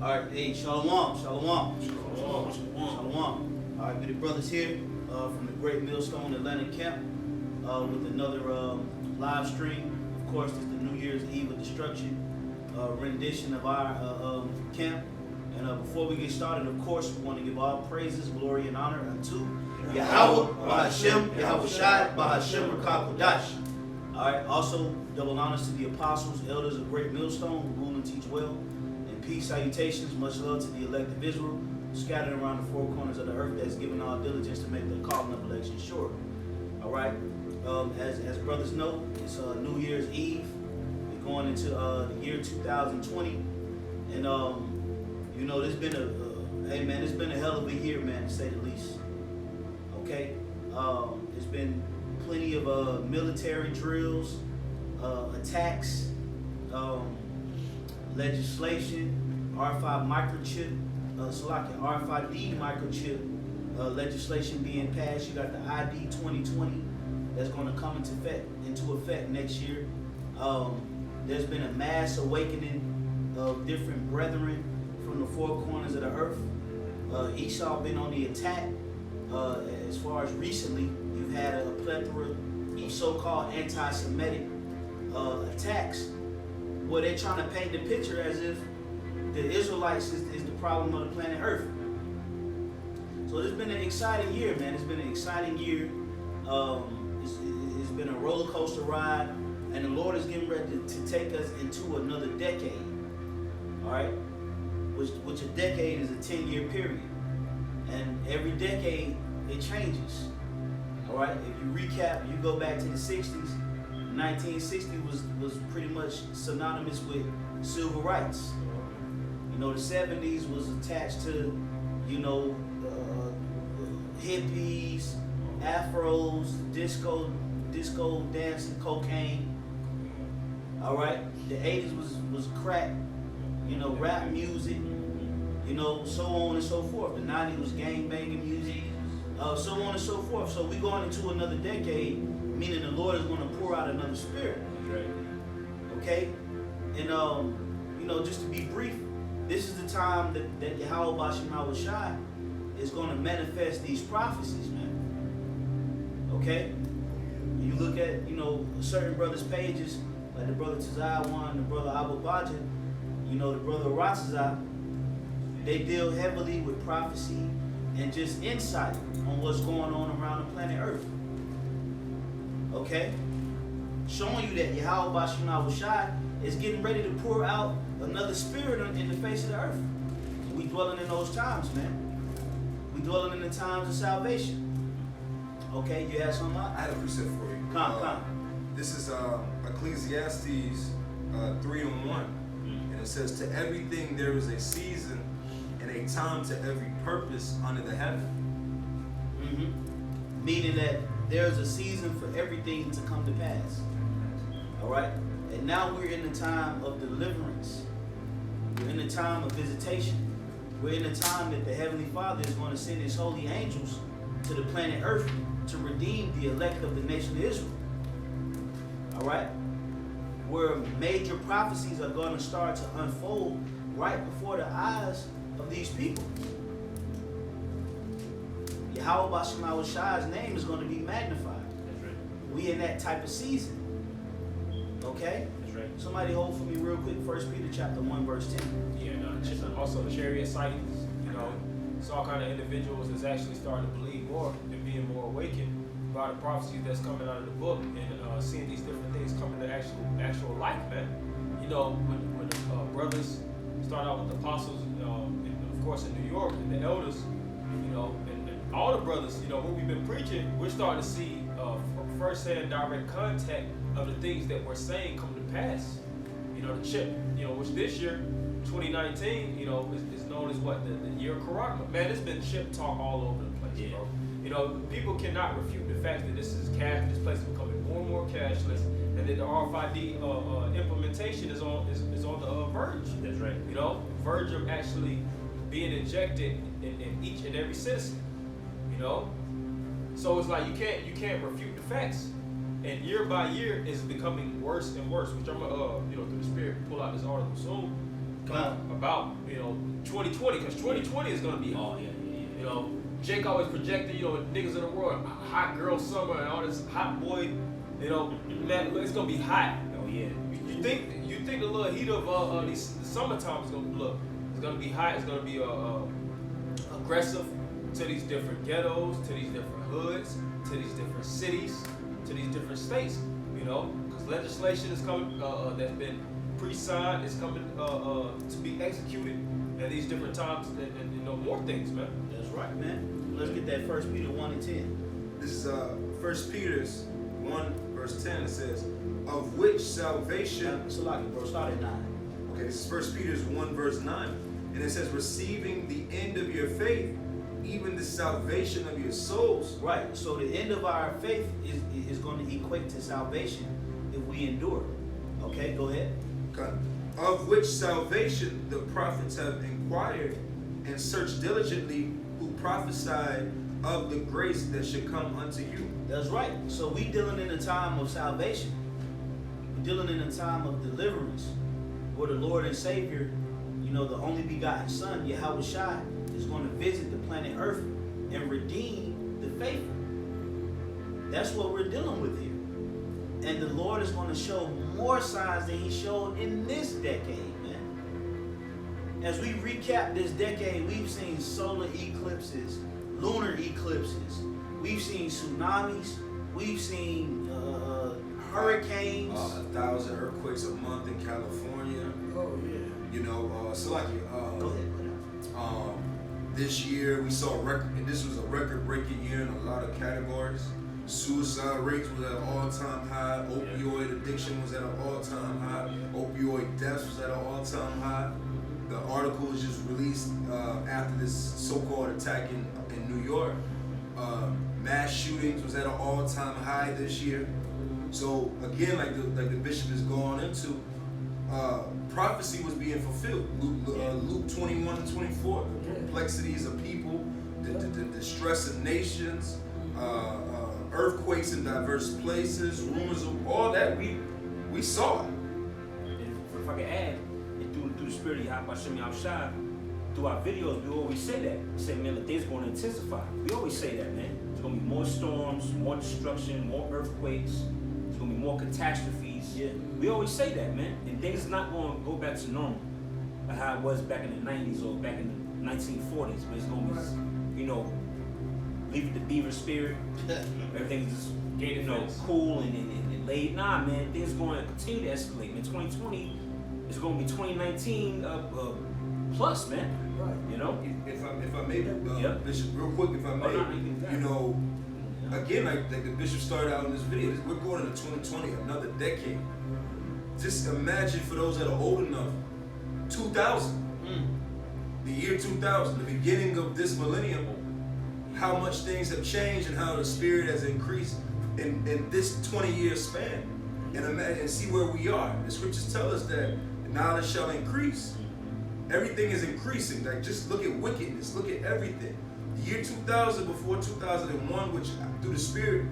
All right, hey, shalom, shalom. Shalom, shalom. All right, we the brothers here from the Great Millstone Atlanta camp with another live stream. Of course, it's the New Year's Eve of Destruction rendition of our camp. And before we get started, of course, we want to give all praises, glory, and honor unto Yahweh, Bahashem, Yahweh Shai, Bahashem, Rakakodash. All right, also double honors to the apostles, elders of Great Millstone who rule and teach well. And peace, salutations, much love to the elect of Israel, scattered around the four corners of the earth that's given all diligence to make the calling of election sure. All right, as brothers know, it's New Year's Eve. We're going into the year 2020. And, you know, there's been it's been a hell of a year, man, to say the least. Okay? There's been plenty of military drills, attacks, legislation, R5 microchip, RFID microchip legislation being passed. You got the ID 2020 that's going to come into effect next year. There's been a mass awakening of different brethren from the four corners of the earth. Esau been on the attack. As far as recently, you've had a plethora of so-called anti-Semitic attacks where they're trying to paint the picture as if the Israelites is the problem of the planet Earth. So it's been an exciting year, man. It's been an exciting year. It's been a roller coaster ride, and the Lord is getting ready to take us into another decade. All right, which a decade is a 10-year period, and every decade it changes. All right, if you recap, you go back to the 60s. 1960 was pretty much synonymous with civil rights. You know, the 70s was attached to, you know, hippies, afros, disco dancing, cocaine. All right, the 80s was crack, you know, rap music, you know, so on and so forth. The 90s was gang banging music, so on and so forth. So we going into another decade, meaning the Lord is going to pour out another spirit. Right. Okay, and you know, just to be brief, this is the time that Yahweh Bashem Yahweh Shai is going to manifest these prophecies, man. Okay? You look at, you know, certain brothers' pages, like the brother Tazai one, the brother Abu Baja, you know, the brother Ratzazai, they deal heavily with prophecy and just insight on what's going on around the planet Earth. Okay? Showing you that Yahweh Bashem Yahweh Shai is getting ready to pour out another spirit in the face of the earth. We dwelling in those times, man. We dwelling in the times of salvation. Okay, you have something? I had a precept for you. Come. This is Ecclesiastes 3:1, and it says, "To everything there is a season and a time to every purpose under the heaven." Mm-hmm. Meaning that there's a season for everything to come to pass. All right. And now we're in the time of deliverance. We're in the time of visitation. We're in the time that the Heavenly Father is going to send His holy angels to the planet Earth to redeem the elect of the nation of Israel. All right? Where major prophecies are going to start to unfold right before the eyes of these people. Yahweh Bashem Yahweh Shai's name is going to be magnified. That's right. We in that type of season. Okay? That's right. Somebody hold for me real quick. 1 Peter chapter 1, verse 10. Yeah, also the chariot sightings, you know, it's all kind of individuals that's actually starting to believe more and being more awakened by the prophecies that's coming out of the book and seeing these different things coming to actual life, man. You know, when the brothers start out with the apostles, and of course in New York, and the elders, you know, and all the brothers, you know, when we've been preaching, we're starting to see first-hand direct contact of the things that we're saying come to pass. You know, the chip, you know, which this year, 2019, you know, is known as what? The year of Corona. Man, it's been chip talk all over the place, bro. You know, people cannot refute the fact that this is cash, this place is becoming more and more cashless, and that the RFID implementation is on the verge. That's right. You know, verge of actually being injected in each and every citizen. You know? So it's like you can't refute the facts. And year by year, it's becoming worse and worse, which I'm gonna, you know, through the Spirit, pull out this article soon. about 2020, because 2020 is gonna be hot. You know, Jake always projected niggas in the world, hot girl summer and all this hot boy. Man, it's gonna be hot. Oh yeah. You think the little heat of the summertime is gonna look? It's gonna be hot. It's gonna be aggressive to these different ghettos, to these different hoods, to these different cities, to these different states. Because legislation is coming that's been pre-signed. It's coming to be executed at these different times, and more things, man. That's right, man. Let's get that 1 Peter 1:10. This is 1 Peter's 1 verse 10. It says, of which salvation. So like it, bro. Start at 9. Okay, this is 1 Peter's 1 verse 9. And it says, receiving the end of your faith, even the salvation of your souls. Right. So the end of our faith is going to equate to salvation if we endure. Okay, go ahead. Okay. Of which salvation the prophets have inquired and searched diligently, who prophesied of the grace that should come unto you. That's right. So we dealing in a time of salvation. We're dealing in a time of deliverance, where the Lord and Savior, the only begotten Son, Yahweh Shai, is going to visit the planet Earth and redeem the faithful. That's what we're dealing with here. And the Lord is going to show more signs than He showed in this decade, man. As we recap this decade, we've seen solar eclipses, lunar eclipses. We've seen tsunamis. We've seen hurricanes. 1,000 earthquakes a month in California. Oh, yeah. Go ahead. This year we saw and this was a record-breaking year in a lot of categories. Suicide rates was at an all-time high. Opioid addiction was at an all-time high. Opioid deaths was at an all-time high. The article was just released after this so-called attack in New York. Mass shootings was at an all-time high this year. So again, like the bishop is going into, prophecy was being fulfilled. Luke 21 and 24. The complexities of people, the distress of nations, earthquakes in diverse places, rumors of all that. We saw it. And if I could add, and through the spirit of Hashem Yahushua, through our videos, we always say that. We say, man, the things going to intensify. We always say that, man. There's going to be more storms, more destruction, more earthquakes. There's going to be more catastrophes. Yeah. We always say that, man. And things are not going to go back to normal, like how it was back in the 90s or back in the 1940s. But it's going to be, leave it to beaver spirit. Everything's just, cool and laid. Nah, man, things are going to continue to escalate. Man, 2020 is going to be 2019 plus, man. Right. If I may, Bishop, real quick, if I may, again, like the bishop started out in this video, we're going into 2020, another decade. Just imagine for those that are old enough, 2000, the year 2000, the beginning of this millennium, how much things have changed and how the spirit has increased in this 20-year span. And imagine and see where we are. The scriptures tell us that knowledge shall increase. Everything is increasing. Like, just look at wickedness. Look at everything. The year 2000 before 2001, which through the spirit,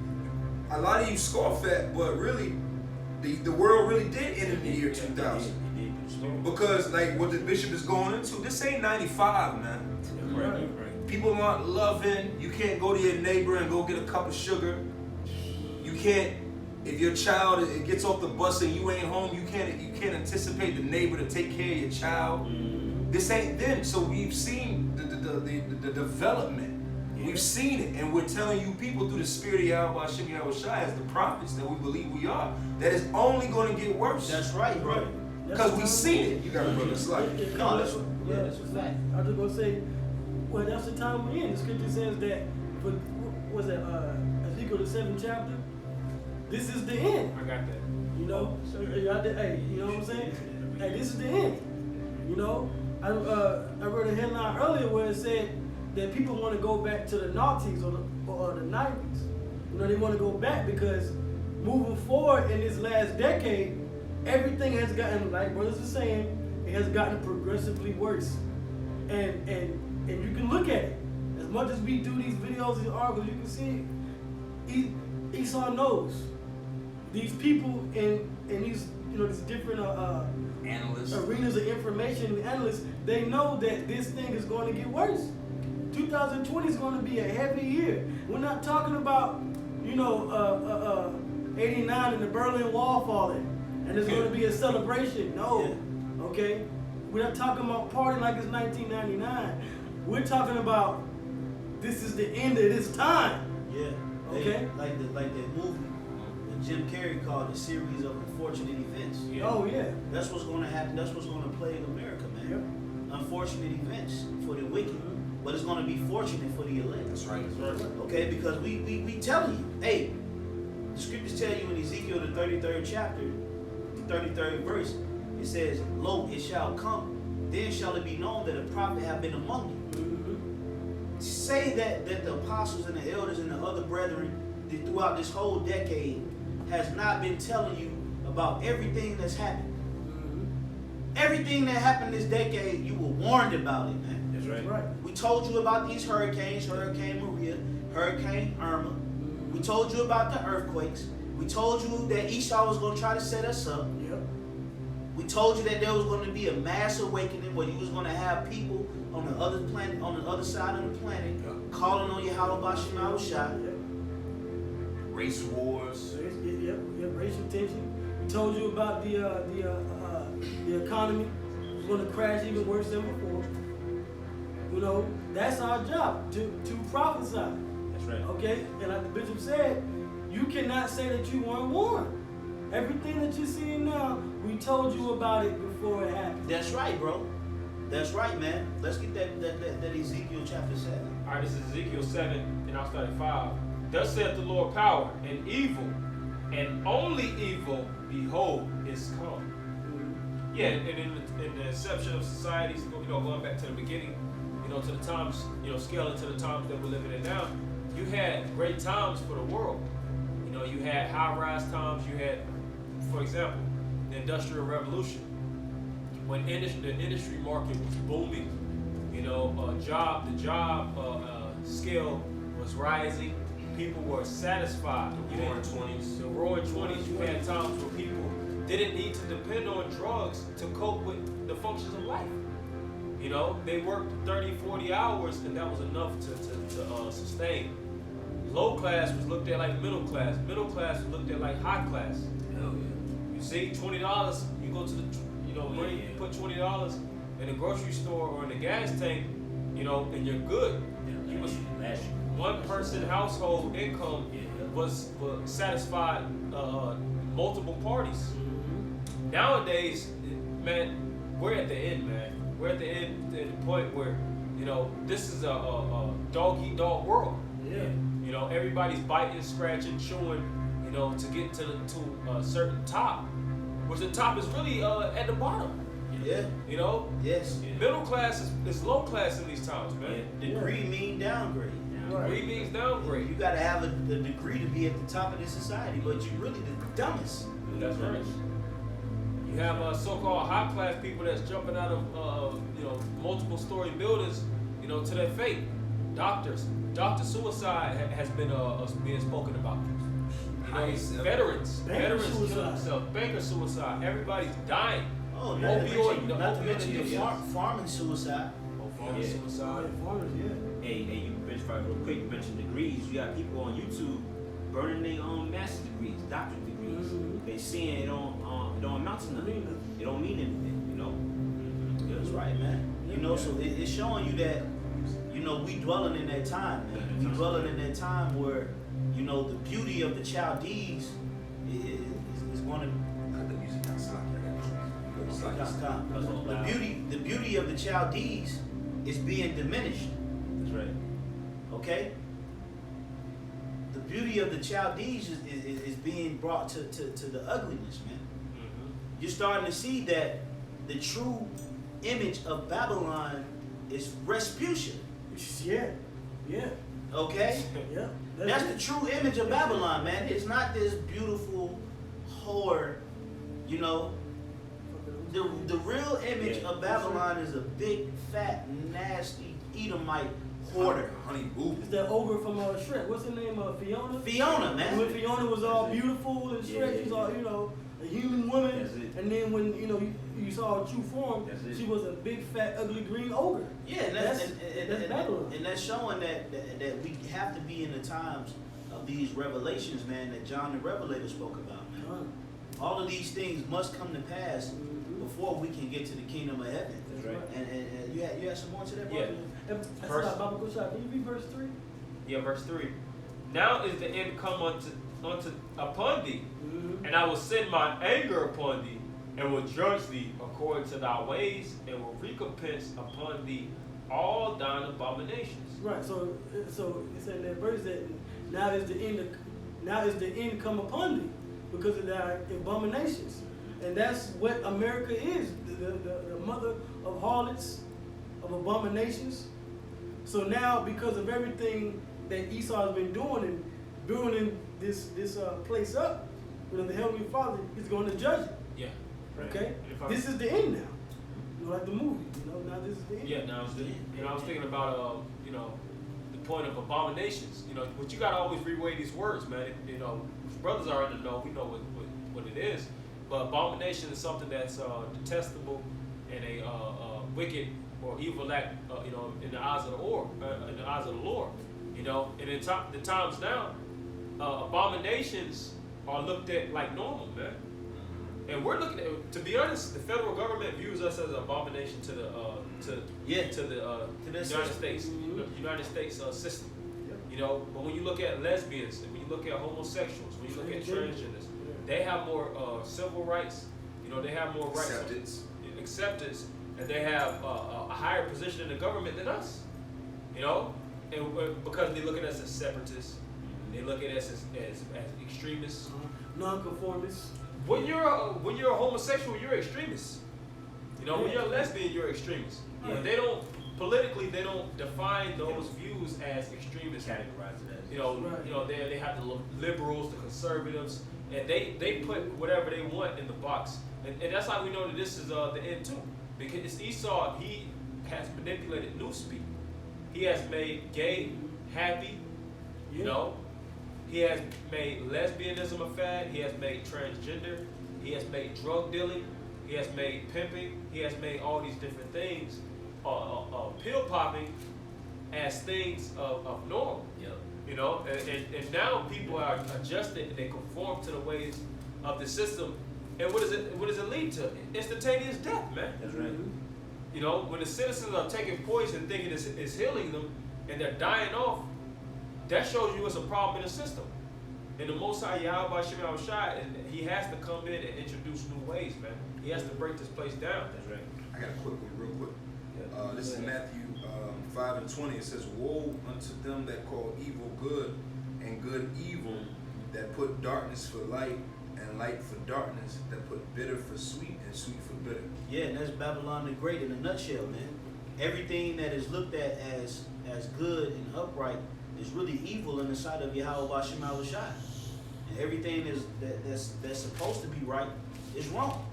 a lot of you scoff at, but really, the world really did end in the year 2000. Because, like, what the bishop is going into, this ain't 95, man. Right. People aren't loving. You can't go to your neighbor and go get a cup of sugar. You can't, if your child it gets off the bus and you ain't home, you can't anticipate the neighbor to take care of your child. This ain't them. So we've seen the development. Yeah. We've seen it, and we're telling you people through the spirit of Yahweh Hashem Yahweh Shai as the prophets that we believe we are, that it's only going to get worse. That's right, bro. Because we've seen it. You got to brother Slack. No, that's a fact. I was just gonna say, well, that's the time we're in. The scripture says that, was it Ezekiel the 7th chapter? This is the end. I got that. So you know what I'm saying? Hey, this is the end. I read a headline earlier where it said that people want to go back to the noughties or the 90s. They want to go back because moving forward in this last decade, everything has gotten, like brothers are saying, it has gotten progressively worse. And you can look at it. As much as we do these videos and articles, you can see Esau knows these people in these these different Analysts. arenas of information and analysts, they know that this thing is going to get worse. 2020 is going to be a heavy year. We're not talking about 89 and the Berlin Wall falling, and it's going to be a celebration. No, okay. We're not talking about partying like it's 1999. We're talking about this is the end of this time. Yeah. Okay. Like that movie that Jim Carrey called a series of unfortunate events. Yeah. Oh yeah. That's what's going to happen. That's what's going to plague America, man. Yep. Unfortunate events for the wicked, but it's going to be fortunate for the elect. That's right. Okay, because we telling you, hey, the scriptures tell you in Ezekiel the 33rd chapter, the 33rd verse, it says, "Lo, it shall come, then shall it be known that a prophet have been among you." Mm-hmm. Say that the apostles and the elders and the other brethren throughout this whole decade has not been telling you about everything that's happened. Everything that happened this decade, you were warned about it, man. That's right. Right. We told you about these hurricanes, Hurricane Maria, Hurricane Irma. We told you about the earthquakes. We told you that Esau was going to try to set us up. Yep. We told you that there was going to be a mass awakening where you was going to have people on the other planet, on the other side of the planet, calling on Yahweh Shema Shai. Yep. Race wars. Yep. Racial tension. We told you about the economy was going to crash even worse than before. That's our job to prophesy. That's right. Okay, and like the bishop said, you cannot say that you weren't warned. Everything that you're seeing now, we told you about it before it happened. That's right, bro. That's right, man. Let's get that Ezekiel chapter 7. All right, this is Ezekiel 7, and I'll start at 5. Thus saith the Lord power, and evil, and only evil, behold, is come. Yeah, and in the inception of societies, going back to the beginning, to the times, scaling to the times that we're living in now, you had great times for the world. You had high-rise times. You had, for example, the Industrial Revolution, when the industry market was booming. The job scale was rising. People were satisfied. The roaring 20s. The roaring 20s. You had times where people didn't need to depend on drugs to cope with the functions of life. They worked 30, 40 hours, and that was enough to sustain. Low class was looked at like middle class. Middle class was looked at like high class. Hell yeah. You see, $20, you go to the, you put $20 in the grocery store or in the gas tank, and you're good. You was one person household income was satisfied multiple parties. Nowadays, man, we're at the end, man. We're at the end, at the point where, this is a dog-eat-dog world. Yeah. Everybody's biting, scratching, chewing, to get to a certain top, which the top is really at the bottom. Yeah. Yes. Middle class is low class in these times, man. Degree mean downgrade. Degree means downgrade. You gotta have a degree to be at the top of this society, but you're really the dumbest. That's right. You have so-called high-class people that's jumping out of multiple story buildings, to their fate. Doctor suicide has been being spoken about. Veterans killing themselves. Banker suicide. Everybody's dying. Oh, not to mention the farming suicide. Farming suicide. Hey, you mentioned real quick. You mentioned degrees. You got people on YouTube burning their own master's degrees, doctorate degrees. They seeing it don't amount to nothing. It don't mean anything. That's right, man. So it's showing you that, we dwelling in that time, man. We dwelling in that time where, the beauty of the Chaldees is going to. The music outside. The beauty of the Chaldees is being diminished. That's right. Okay? The beauty of the Chaldees is being brought to the ugliness, man. You're starting to see that the true image of Babylon is Respucia. Yeah. Okay? Yeah. That's the true image of Babylon, man. It's not this beautiful whore, The real image of Babylon is a big, fat, nasty Edomite hoarder. Honey boo. It's that ogre from Shrek. What's her name? Fiona? Fiona, man. When Fiona was all beautiful and Shrek, she's all, a human woman, That's it. and then when you saw her true form, That's it. she was a big fat ugly green ogre. Yeah, and that's Babylon. and that's showing that we have to be in the times of these revelations, man, that John the Revelator spoke about, man. Right. All of these things must come to pass before we can get to the kingdom of heaven. That's right. And you had some more to that, Yeah. brother? That's Verse- not Bible shot. Can you read verse 3? Yeah, verse 3. Now is the end come upon thee, and I will send my anger upon thee, and will judge thee according to thy ways, and will recompense upon thee all thine abominations. Right. So it's in that verse that now is the end come upon thee because of thy abominations, and that's what America is, the mother of harlots, of abominations. So now, because of everything that Esau has been doing and building this place up, with the Heavenly Father is going to judge it. Yeah. Okay, If I- this is the end now. Like the movie, now this is the end. Yeah, now it's the, I was thinking about the point of abominations. But you gotta always reweigh these words, man. Brothers are in the know. We know what it is. But abomination is something that's detestable and a wicked or evil act. In the eyes of the Lord. In the eyes of the Lord. And in the times now, abominations are looked at like normal, man. And we're looking at, to be honest, the federal government views us as an abomination to the United system. States, United States system. But when you look at lesbians, and when you look at homosexuals, when you look at transgenders, they have more civil rights. They have more rights, acceptance, and they have a higher position in the government than us. And because they look at us as separatists, they look at us as extremists. Non-conformists. When you're a homosexual, you're extremist. When you're a lesbian, you're extremist. Yeah. But they don't define those views as extremists. Categorize it as. They have the liberals, the conservatives, and they put whatever they want in the box. And that's how we know that this is the end too. Because it's Esau, he has manipulated newspeak. He has made gay happy, He has made lesbianism a fad. He has made transgender. He has made drug dealing. He has made pimping. He has made all these different things, pill popping, as things of norm. Yep. And now people are adjusted and they conform to the ways of the system. And what does it lead to? Instantaneous death, man. That's right. When the citizens are taking poison thinking it's healing them and they're dying off, that shows you it's a problem in the system. And the Most High Yahweh Shema Shai, he has to come in and introduce new ways, man. He has to break this place down. That's right. I got a quick one, real quick. This is Matthew 5:20. It says, "Woe unto them that call evil good and good evil, that put darkness for light and light for darkness, that put bitter for sweet and sweet for bitter." Yeah, and that's Babylon the Great in a nutshell, man. Everything that is looked at as good and upright is really evil in the sight of Yahweh Shema Shai. And everything that's supposed to be right is wrong.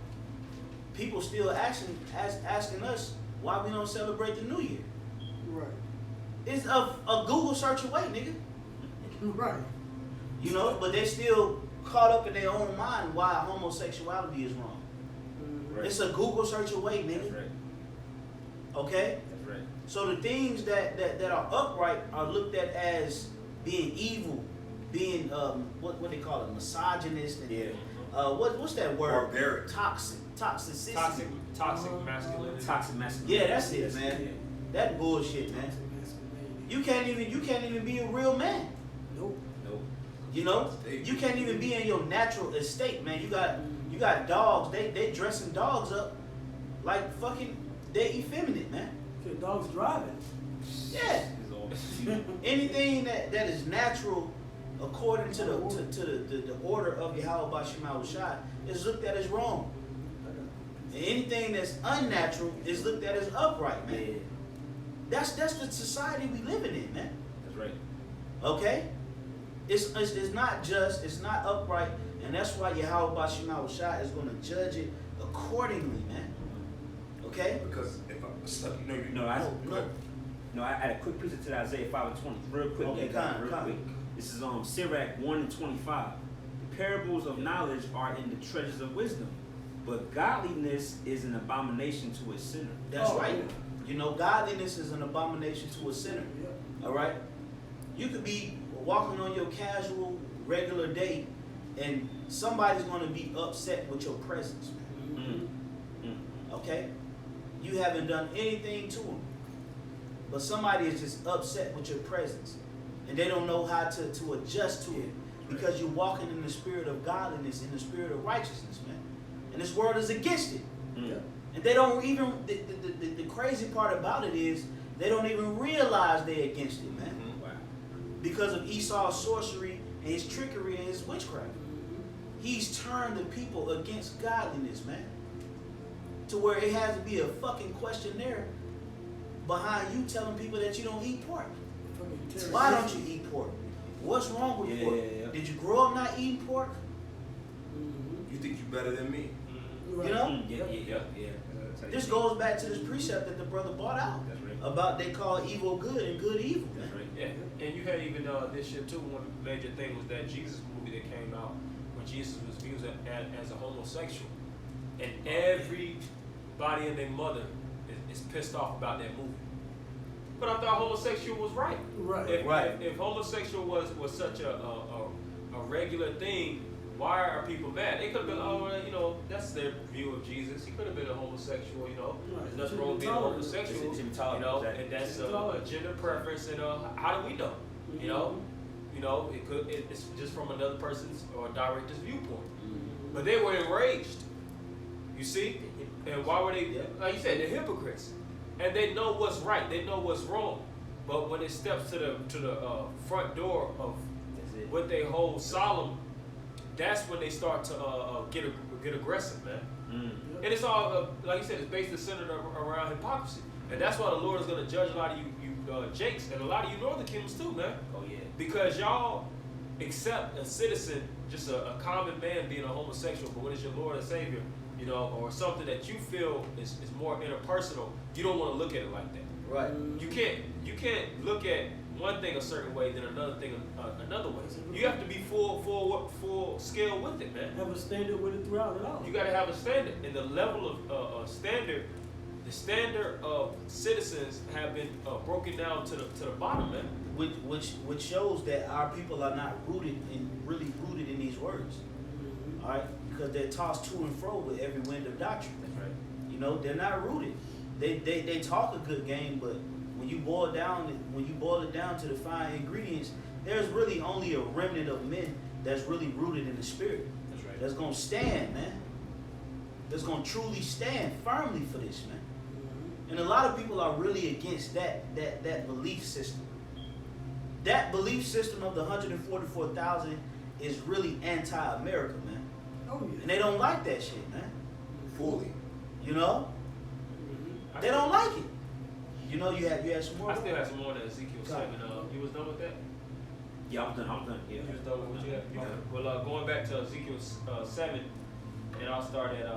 People still asking us why we don't celebrate the New Year. Right. It's a Google search away, nigga. Right. But they're still caught up in their own mind why homosexuality is wrong. Right. It's a Google search away, nigga. That's right. Okay? That's right. So the things that are upright are looked at as being evil, being what they call it, misogynist, and what's that word? Barbaric. Toxicity. Toxic masculinity. Toxic masculinity. Yeah, that's it, man. That bullshit, man. You can't even be a real man. Nope. Nope. You can't even be in your natural estate, man. You got dogs. They dressing dogs up like fucking they effeminate, man. Okay, dogs driving. Yeah. Anything that is natural according to the order of Yahweh Shema Shai is looked at as wrong. And anything that's unnatural is looked at as upright, man. Yeah. That's the society we living in, man. That's right. Okay? It's not just, it's not upright, and that's why Yahweh Shema Shai is going to judge it accordingly, man. Okay? Because if I'm stuck, I had a quick piece to Isaiah 5:20, real quick. Okay, Real quick. This is Sirach 1:25. parables of knowledge are in the treasures of wisdom, but godliness is an abomination to a sinner. That's right. You know, godliness is an abomination to a sinner. All right? You could be walking on your casual, regular day, and somebody's going to be upset with your presence, man. Okay? You haven't done anything to them. But somebody is just upset with your presence. And they don't know how to adjust to it. Because you're walking in the spirit of godliness, in the spirit of righteousness, man. And this world is against it. And they don't even, the crazy part about it is, they don't even realize they're against it, man. Because of Esau's sorcery and his trickery and his witchcraft. He's turned the people against godliness, man. To where it has to be a fucking questionnaire behind you telling people that you don't eat pork. Why don't you eat pork? What's wrong with pork? Did you grow up not eating pork? You think you better than me? You know? Yeah. This goes back to this precept that the brother brought out. That's right. About they call evil good and good evil. That's right. Yeah, and you had even this year too, one major thing was that Jesus movie that came out where Jesus was viewed as a homosexual. And everybody and their mother is pissed off about that movie. But I thought homosexual was right. If homosexual was such a regular thing, why are people mad? They could have been, that's their view of Jesus. He could have been a homosexual, There's nothing wrong with being a homosexual, and that's a gender preference, and how do we know? It's just from another person's or director's viewpoint. But they were enraged. You see? And why were they, like you said, they're hypocrites. And they know what's right, they know what's wrong. But when it steps to the front door of what they hold solemn, that's when they start to get aggressive, man. And it's all, like you said, it's basically centered around hypocrisy. And that's why the Lord is going to judge a lot of you Jakes and a lot of you Northern Kingdoms too, man. Oh, yeah. Because y'all accept a citizen, just a common man being a homosexual, but when it's your Lord and Savior, or something that you feel is more interpersonal, you don't want to look at it like that. Right. You can't look at one thing a certain way, then another thing another way. You have to be full scale with it, man. Have a standard with it throughout it all. You got to have a standard, and the level of standard, the standard of citizens have been broken down to the bottom, man. Which shows that our people are not really rooted in these words. All right, because they're tossed to and fro with every wind of doctrine. That's right. They're not rooted. They talk a good game, but when you boil it down to the fine ingredients, there's really only a remnant of men that's really rooted in the spirit. That's right. That's gonna stand, man. That's gonna truly stand firmly for this, man. And a lot of people are really against that belief system. That belief system of the 144,000 is really anti-America, man. Oh, yeah. And they don't like that shit, man. Fully. They don't like it. You had some more? I still have some more than Ezekiel 7. You was done with that? Yeah, I'm done. Yeah. You was done with what you had? Yeah. Well, going back to Ezekiel 7, and I'll start at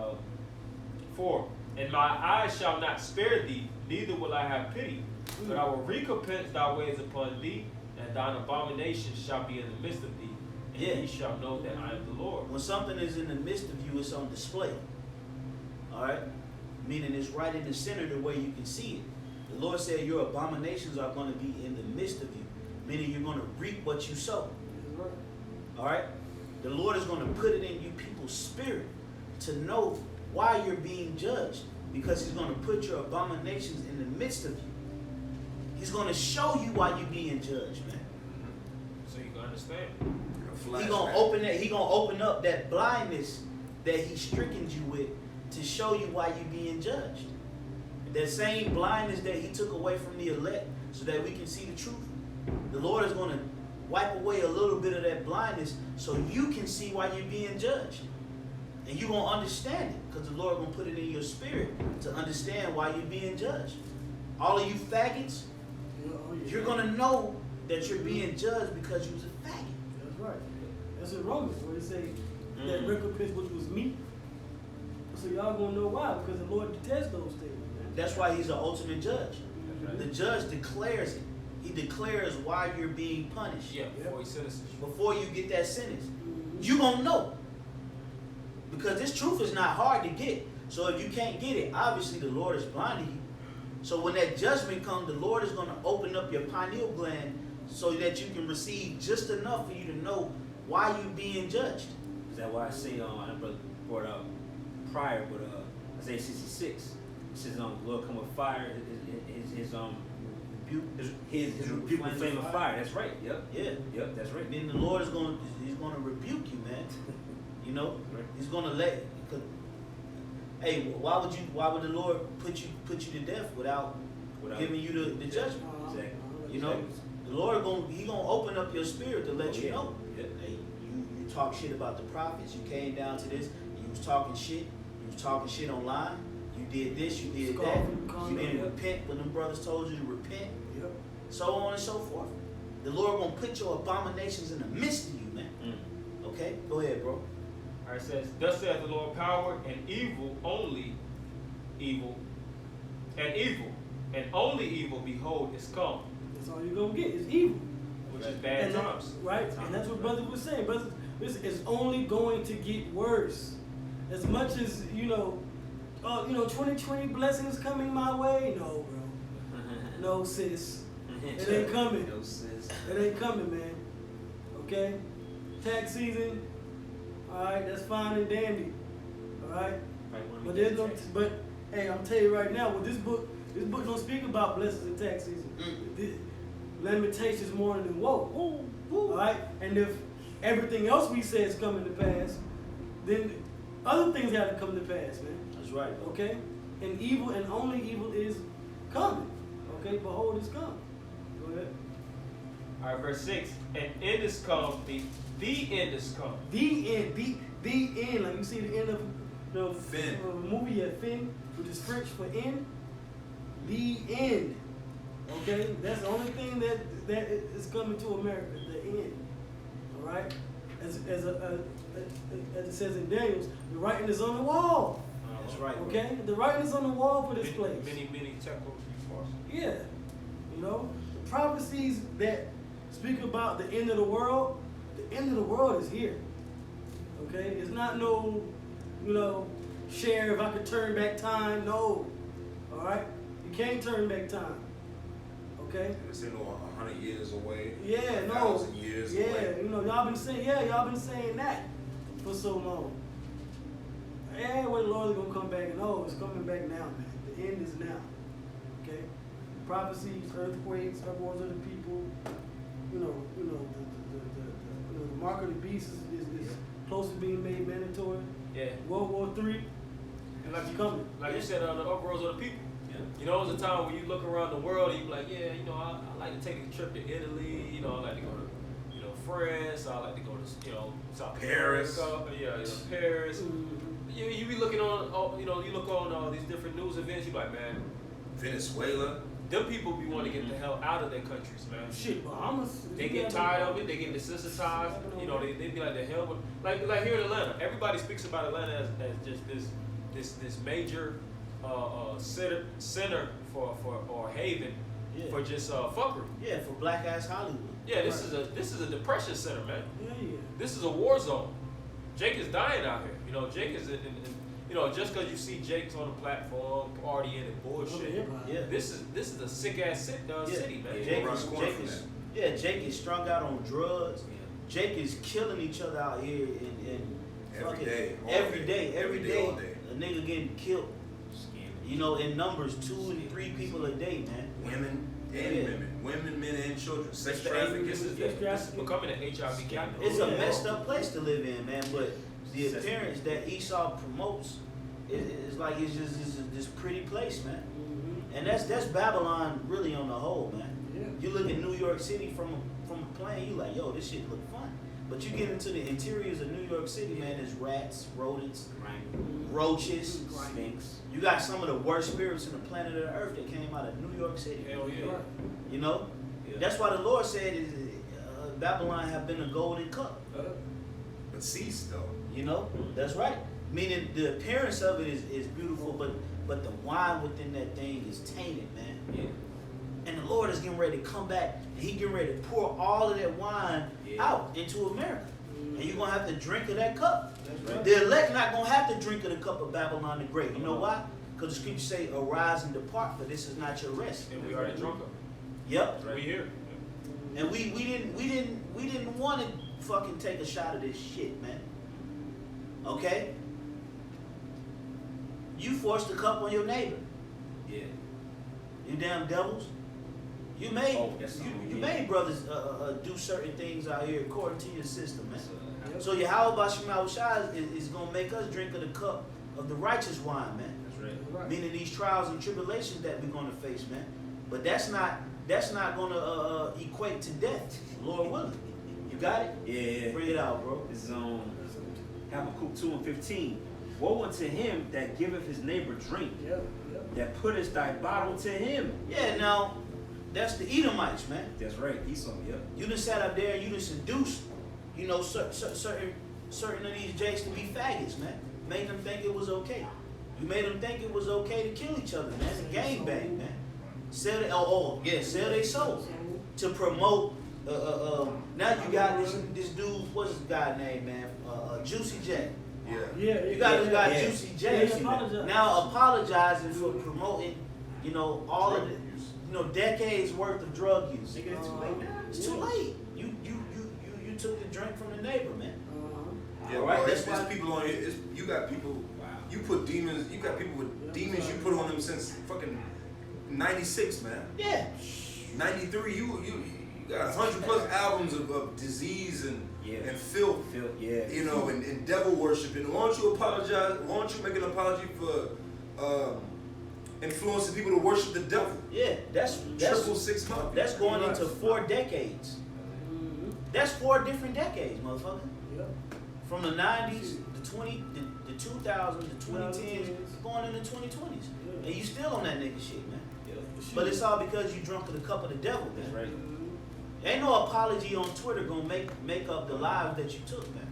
4. And my eyes shall not spare thee, neither will I have pity, but I will recompense thy ways upon thee, and thine abominations shall be in the midst of thee, and ye shall know that I am the Lord. When something is in the midst of you, it's on display. All right? Meaning it's right in the center the way you can see it. The Lord said your abominations are going to be in the midst of you, meaning you're going to reap what you sow. All right? The Lord is going to put it in you people's spirit to know why you're being judged, because he's going to put your abominations in the midst of you. He's going to show you why you're being judged, man. So you can understand. He's gonna open up that blindness that he stricken you with to show you why you're being judged. That same blindness that he took away from the elect so that we can see the truth. The Lord is going to wipe away a little bit of that blindness so you can see why you're being judged. And you're going to understand it because the Lord is going to put it in your spirit to understand why you're being judged. All of you faggots, you're going to know that you're being judged because you was a faggot. That's right. That's in Romans where it say that recompense which was meat. So y'all gonna know why, because the Lord detests those things, man. That's why he's an ultimate judge. The judge declares it. He declares why you're being punished. Yeah, before he sentences you. Before you get that sentence. You gonna know. Because this truth is not hard to get. So if you can't get it, obviously the Lord is blinding you. So when that judgment comes, the Lord is going to open up your pineal gland so that you can receive just enough for you to know why you being judged. Is that why I say, I brother brought out prior with Isaiah 66. It says, the Lord come with fire, his rebuke with flame of fire. That's right. Yep. Yeah. Yep. That's right. Then the Lord is he's going to rebuke you, man. You know, Right. He's going to let. Hey, why would the Lord put you to death without giving you the judgment? Exactly. You know, the Lord gonna open up your spirit to let you know. Yeah. Hey, you talk shit about the prophets. You came down to this. You was talking shit. You was talking shit online. You did this. You did that. You didn't repent when them brothers told you to repent. Yep. So on and so forth. The Lord gonna put your abominations in the midst of you, man. Okay, go ahead, bro. All right, it says, thus saith the Lord, power and evil, only evil, and only evil, behold, is come. That's all you're gonna get is evil. Which is bad And times. Right? And that's what brother was saying. Brother, this is only going to get worse. As much as, 2020 blessings coming my way. No, bro. No, sis. It ain't coming. No, sis. It ain't coming, man. Okay? Tax season. Alright, that's fine and dandy. Alright? But hey, I'm telling you right now, with this book don't speak about blessings and tax season. Lamentations more than woe. Alright? And if everything else we say is coming to pass, then other things have to come to pass, man. That's right. Okay? And evil and only evil is coming. Okay? Behold, it's come. Go ahead. All right, verse 6. And end is come, the end is come. The end. The end. Like you see the end of the Fin. movie at Fin, which is French for end. The end. Okay? That's the only thing that is coming to America. The end. Alright? As it says in Daniel's, the writing is on the wall. That's right. Bro. Okay? The writing is on the wall for this place. Many technical reforms. Yeah. The prophecies that speak about the end of the world is here. Okay? It's not no, share if I could turn back time. No. Alright? You can't turn back time. Okay? It's in 100 years away. Yeah, no. 1,000 years yeah, away. y'all been saying that for so long. Yeah, when the Lord's gonna come back, and it's coming back now, man. The end is now. Okay? Prophecies, earthquakes, upwards of the people. The mark of the beast is close to being made mandatory. Yeah. World War III. And like you coming. Like you said, the uproars of the people. Yeah. It was a time when you look around the world and you be like, yeah, I like to take a trip to Italy. I like to go to, France. I like to go to, South Paris. America. Yeah, Paris. Mm-hmm. You be looking on, you look on these different news events. You be like, man, Venezuela. them people be wanting to get the hell out of their countries, man. Shit, Bahamas. They get tired of it. They get desensitized. They be like the hell. Like here in Atlanta, everybody speaks about Atlanta as just this major center for or haven for just fuckery. Yeah, for black ass Hollywood. Yeah, this is a depression center, man. Yeah. This is a war zone. Jake is dying out here. Jake is just because you see Jake's on the platform partying and bullshit. Yeah. This is a sick ass city, man. Jake is strung out on drugs. Yeah. Jake is killing each other out here and Every day. every day. All day. A nigga getting killed. In numbers 2 and 3 people a day, man. Women and women, men and children. Sex It's the trafficking. This is becoming an HIV capital. It's a messed up place to live in, man. But the appearance that Esau promotes is like it's just this pretty place, man. Mm-hmm. And that's Babylon really on the whole, man. Yeah. You look at New York City from a plane, you like, yo, this shit look fun. But you get into the interiors of New York City, man, there's rats, rodents, roaches, Sphinx. You got some of the worst spirits in the planet of the earth that came out of New York City. Hell yeah. Yeah. That's why the Lord said Babylon have been a golden cup. But cease though. That's right. Meaning the appearance of it is beautiful, but the wine within that thing is tainted, man. Yeah. And the Lord is getting ready to come back, and He getting ready to pour all of that wine out into America. And you're going to have to drink of that cup. Right. The elect not going to have to drink of the cup of Babylon the Great. You know why? Because the scriptures say, arise and depart, for this is not your rest. And we already drunk them. Yep. We here. And we didn't want to fucking take a shot of this shit, man. Okay? You forced the cup on your neighbor. Yeah. You damn devils. You made you made brothers do certain things out here according to your system, man. So Yahweh Bashim Shai is gonna make us drink of the cup of the righteous wine, man. That's right. Right. Meaning these trials and tribulations that we're gonna face, man. But that's not gonna equate to death, Lord willing. You got it? Yeah. Bring it out, bro. This is Habakkuk 2:15. Woe unto him that giveth his neighbor drink, that putteth thy bottle to him. Yeah, now that's the Edomites, man. That's right, Esau, yep. You done sat up there and you done seduced, you know, certain of these jakes to be faggots, man. Made them think it was okay. You made them think it was okay to kill each other, man. And gang bang, man. Sell their souls to promote. Now you got this dude. What's his guy name, man? Juicy J. Yeah. You got this guy Juicy J. Yeah, now apologizing for promoting, you know, all of the, you know, decades worth of drug use. Nigga, it's too late now. It's too late. You took the drink from the neighbor, man. Yeah, All right, bro, that's there's why people on here. You got people. Wow. You put demons. You got people with demons. You put on them since fucking '96, man. yeah. '93. You got 100+ albums of disease and filth. Yeah. You know, and devil worshiping. Why don't you apologize? Why don't you make an apology for influencing people to worship the devil? Yeah, that's 666 months. That's going into 4 decades. That's 4 different decades, motherfucker. From the 90s, the 2000s, the 2010s, going into 2020s. And you still on that nigga shit, man. But it's all because you drunk of the cup of the devil, man. That's right. Ain't no apology on Twitter gonna make up the lives that you took, man.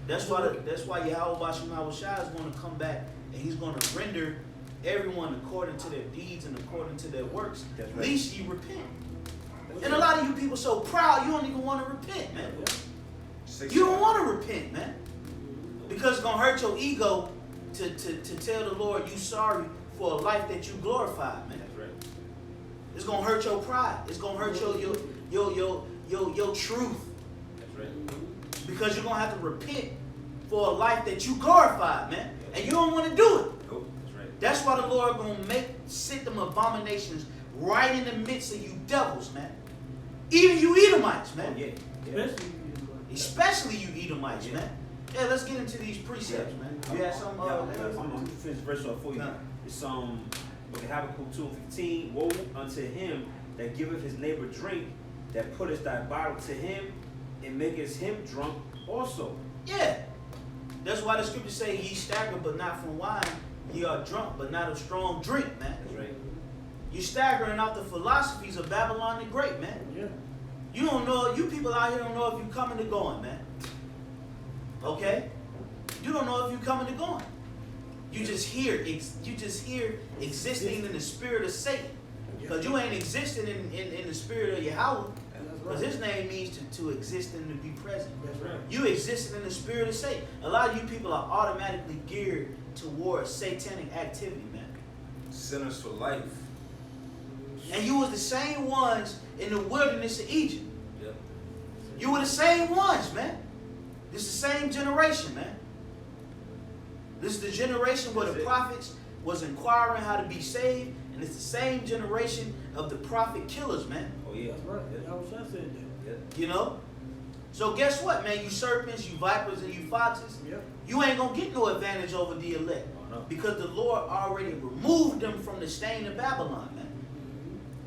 That's why Yahweh Bashim Shai is gonna come back and he's gonna render everyone according to their deeds and according to their works. That's At right. least you repent. And a lot of you people so proud you don't even want to repent, man. You don't want to repent, man. Because it's gonna hurt your ego to tell the Lord you sorry for a life that you glorified, man. That's right. It's gonna hurt your pride. It's gonna hurt your truth. That's right. Because you're gonna have to repent for a life that you glorified, man. And you don't want to do it. Nope. That's right. That's why the Lord gonna sit them abominations right in the midst of you devils, man. Even you Edomites, man. Oh, yeah. Especially you Edomites, man. Yeah, let's get into these precepts, man. You had some I'm gonna finish the verse off for you. Nah. It's Habakkuk 2:15. Woe unto him that giveth his neighbor drink, that putteth thy bottle to him, and maketh him drunk also. Yeah. That's why the scriptures say ye stagger but not from wine, ye are drunk but not of strong drink, man. That's right. You staggering out the philosophies of Babylon the Great, man. You don't know, you people out here don't know if you coming or going, man. Okay? You don't know if you coming or going. You just hear existing in the spirit of Satan. Because you ain't existing in the spirit of Yahweh. Because his name means to exist and to be present. That's right. You existing in the spirit of Satan. A lot of you people are automatically geared towards satanic activity, man. Sinners for life. And you was the same ones in the wilderness of Egypt. Yep. You were the same ones, man. This is the same generation, man. This is the generation where the prophets was inquiring how to be saved, and it's the same generation of the prophet killers, man. Oh yeah. That's right. I wish I said that. You know? So guess what, man? You serpents, you vipers, and you foxes, Yep. you ain't gonna get no advantage over the elect. Oh, no. Because the Lord already removed them from the stain of Babylon, man.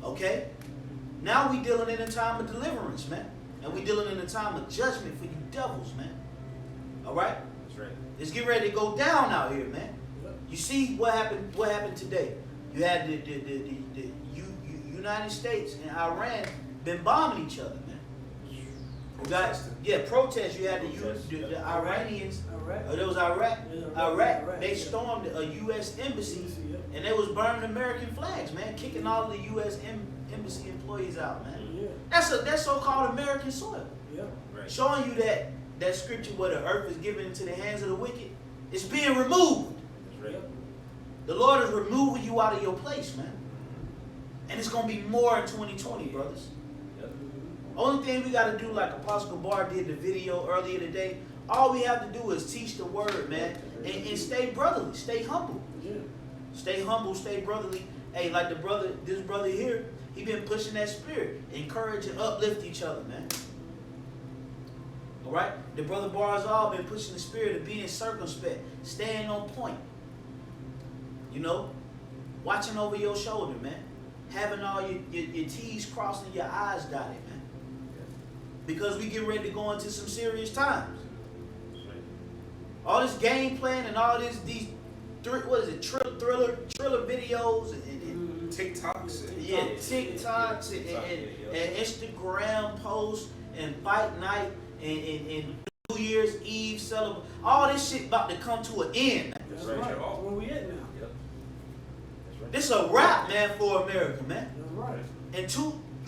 Okay? Now we dealing in a time of deliverance, man. And we dealing in a time of judgment for you devils, man. Alright? That's right. Let's get ready to go down out here, man. Yep. You see what happened today. You had the United States and Iran been bombing each other, man. You got, protests. You had the Iranians, Iraq. there was Iraq. Yeah, Iraq, they yeah. stormed a U.S. embassy, Yep. and they was burning American flags, man, kicking all the U.S. embassy employees out, man. Yeah. That's so-called American soil, Yep. Right. showing you that that scripture where the earth is given into the hands of the wicked, it's being removed. That's right. The Lord is removing you out of your place, man. And it's going to be more in 2020, brothers. Yep. Only thing we got to do, like Apostle Bar did the video earlier today, all we have to do is teach the word, man, and stay brotherly, stay humble. Yeah. Stay humble, stay brotherly. Hey, like this brother here, he been pushing that spirit, encourage and uplift each other, man. All right? The brother Barzal been pushing the spirit of being circumspect, staying on point. You know, watching over your shoulder, man. Having all your T's crossed and your I's dotted, man. Because we get ready to go into some serious times. All this game plan and all these thriller videos and TikToks. yeah, TikToks and Instagram posts and fight night and New Year's Eve celebration. All this shit about to come to an end. That's right. That's where we at now. Yep. That's right. This a wrap, man, for America, man. That's right. And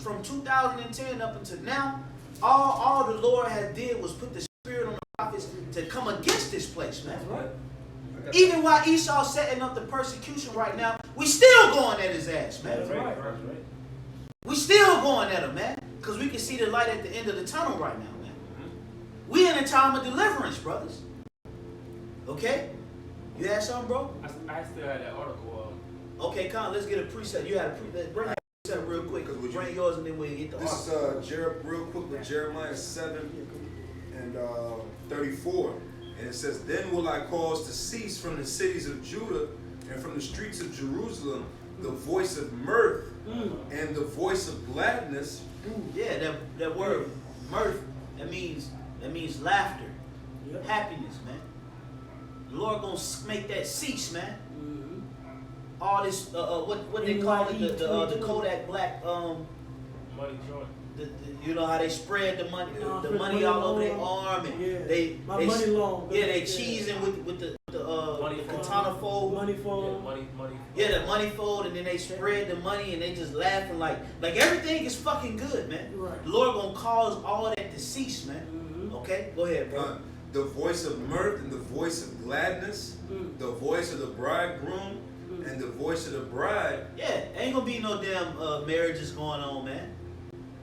from 2010 up until now, all the Lord has did was put the spirit on the prophets to come against this place, man. That's right. Even while Esau's setting up the persecution right now, we still going at his ass, man. That's right. We still going at him, man. Because we can see the light at the end of the tunnel right now, man. We in a time of deliverance, brothers. Okay? You had something, bro? I still had that article. Okay, Con, let's get a preset. You had a preset. Bring that preset real quick. Bring yours and then we'll get the This article. is real quick with Jeremiah 7 and 34. And it says, "Then will I cause to cease from the cities of Judah and from the streets of Jerusalem the voice of mirth and the voice of gladness." Yeah, that word mirth, that means laughter, Yep. happiness, man. The Lord gonna make that cease, man. Mm-hmm. All this what they call it, the Kodak Black Money joint. you know how they spread the money, the Spread money all over their long. arm, and Yeah. they money long. yeah, they cheesing with the Money katana fold. Money Yeah, phone. money. Yeah, the money fold, and then they spread the money, and they just laughing like everything is fucking good, man. Right. The Lord gonna cause all that to cease, man. Mm-hmm. Okay, go ahead, bro. The voice of mirth and the voice of gladness, the voice of the bridegroom and the voice of the bride. Yeah, ain't gonna be no damn marriages going on, man.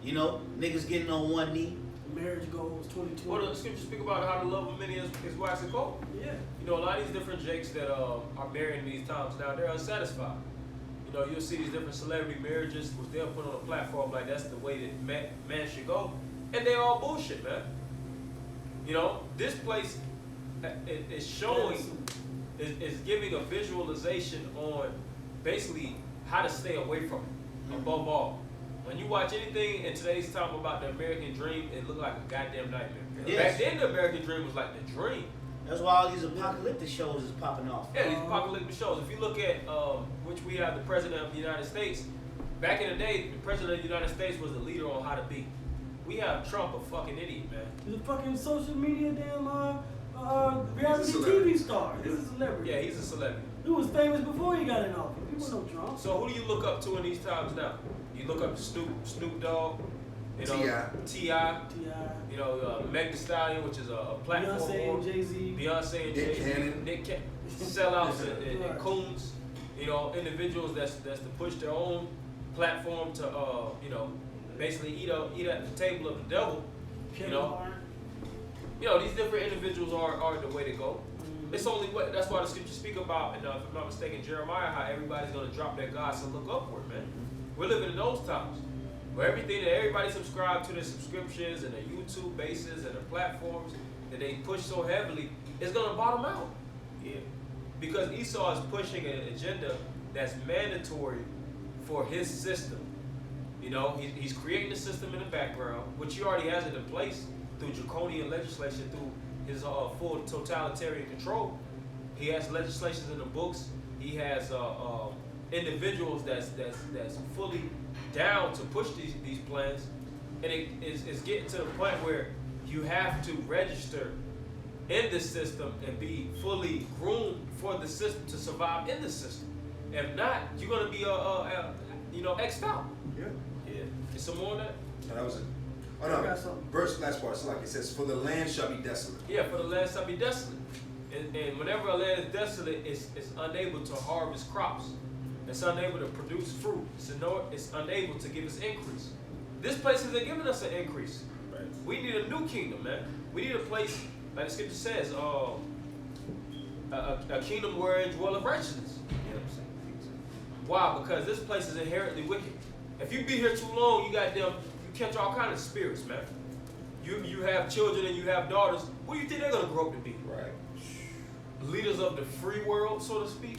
You know, niggas getting on one knee. Marriage goals 2020. Well, the scriptures speak about how the love of many is wax and cold. Yeah. You know, a lot of these different jakes that are marrying these times now, they're unsatisfied. You know, you'll see these different celebrity marriages, which they'll put on a platform like that's the way that man should go, and they're all bullshit, man. You know, this place is showing, is giving a visualization on basically how to stay away from it, above all. When you watch anything in today's time about the American dream, it looked like a goddamn nightmare. Yes. Back then, the American dream was like the dream. That's why all these apocalyptic shows is popping off. Yeah, these apocalyptic shows. If you look at which we have the President of the United States, back in the day, the President of the United States was the leader on how to be. We have Trump, a fucking idiot, man. He's a fucking social media damn reality He's a celebrity. TV star. He's a celebrity. Yeah, he's a celebrity. He was famous before he got in office. He was no Trump. So who do you look up to in these times now? You look up to Snoop Dogg, you know, T.I., T.I. you know, Meg Thee Stallion, which is a platform. Beyonce and Jay-Z. Beyonce and Nick Jay-Z. Cannon. Sellouts and Right. coons, you know, individuals that's to push their own platform to, you know, basically eat at the table of the devil. Kevin You know, Hart. You know, these different individuals are the way to go. It's only what that's why the scriptures speak about, and if I'm not mistaken, Jeremiah, how everybody's gonna drop their gods and look upward, man. We're living in those times where everything that everybody subscribed to, their subscriptions and their YouTube bases and their platforms that they push so heavily is gonna bottom out. Yeah. Because Esau is pushing an agenda that's mandatory for his system. You know, he's creating a system in the background, which he already has it in place through draconian legislation, through his full totalitarian control. He has legislations in the books. He has individuals that's fully down to push these plans, and it's getting to the point where you have to register in the system and be fully groomed for the system to survive in the system. If not, you're gonna be X'd out. Yeah. Yeah. Is some more on that? And that was it. Oh I got no, something. verse last part. So like it says, for the land shall be desolate. Yeah, for the land shall be desolate. And whenever a land is desolate, it's unable to harvest crops. It's unable to produce fruit. It's unable to give us increase. This place isn't giving us an increase. Right. We need a new kingdom, man. We need a place, like the scripture says, a kingdom wherein dwelleth righteousness. Why? Because this place is inherently wicked. If you be here too long, you catch all kind of spirits, man. You have children and you have daughters. What do you think they're gonna grow up to be? Right. Leaders of the free world, so to speak,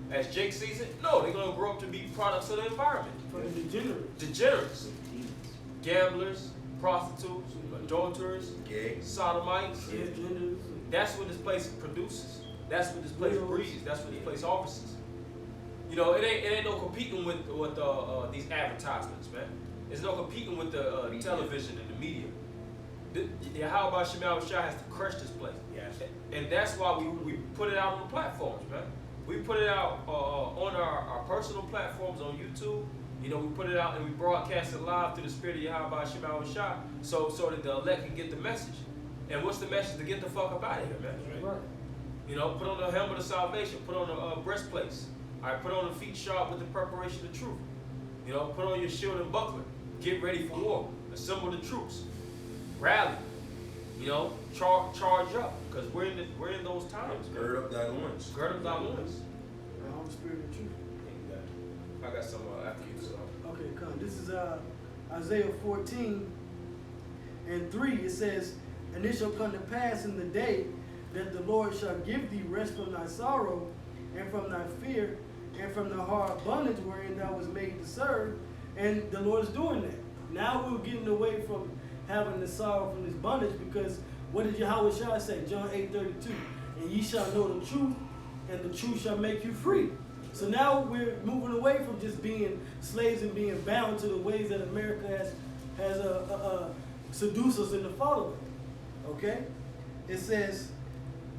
as Jake sees it? No, they're gonna grow up to be products of the environment. For the degenerates. Degenerates, gamblers, prostitutes, adulterers, Gay. sodomites. Genders. That's what this place produces. That's what this place Widows. breeds. That's what this place offers. You know, it ain't no competing with these advertisements, man. There's no competing with the television and the media. How about Shemal Shah has to crush this place? Yes. And that's why we put it out on the platforms, man. We put it out on our personal platforms on YouTube. You know, we put it out and we broadcast it live through the spirit of Yahweh Shemal Shah so that the elect can get the message. And what's the message? To get the fuck up out of here, man. Right. You know, put on the helmet of salvation, put on the breastplates. All right, put on the feet sharp with the preparation of truth. You know, put on your shield and buckler. Get ready for war. Assemble the troops. Rally. You know, charge up, because we're in those times. Gird up thy loins. Gird up thy loins. The Spirit of truth. I got some after you, so. Okay, come. This is Isaiah 14 and 3. It says, and it shall come to pass in the day that the Lord shall give thee rest from thy sorrow and from thy fear and from the hard bondage wherein thou was made to serve. And the Lord is doing that. Now we're getting away from having the sorrow from this bondage, because what did Yahweh Shah say? John 8:32. And ye shall know the truth, and the truth shall make you free. So now we're moving away from just being slaves and being bound to the ways that America has seduced us into following. Okay? It says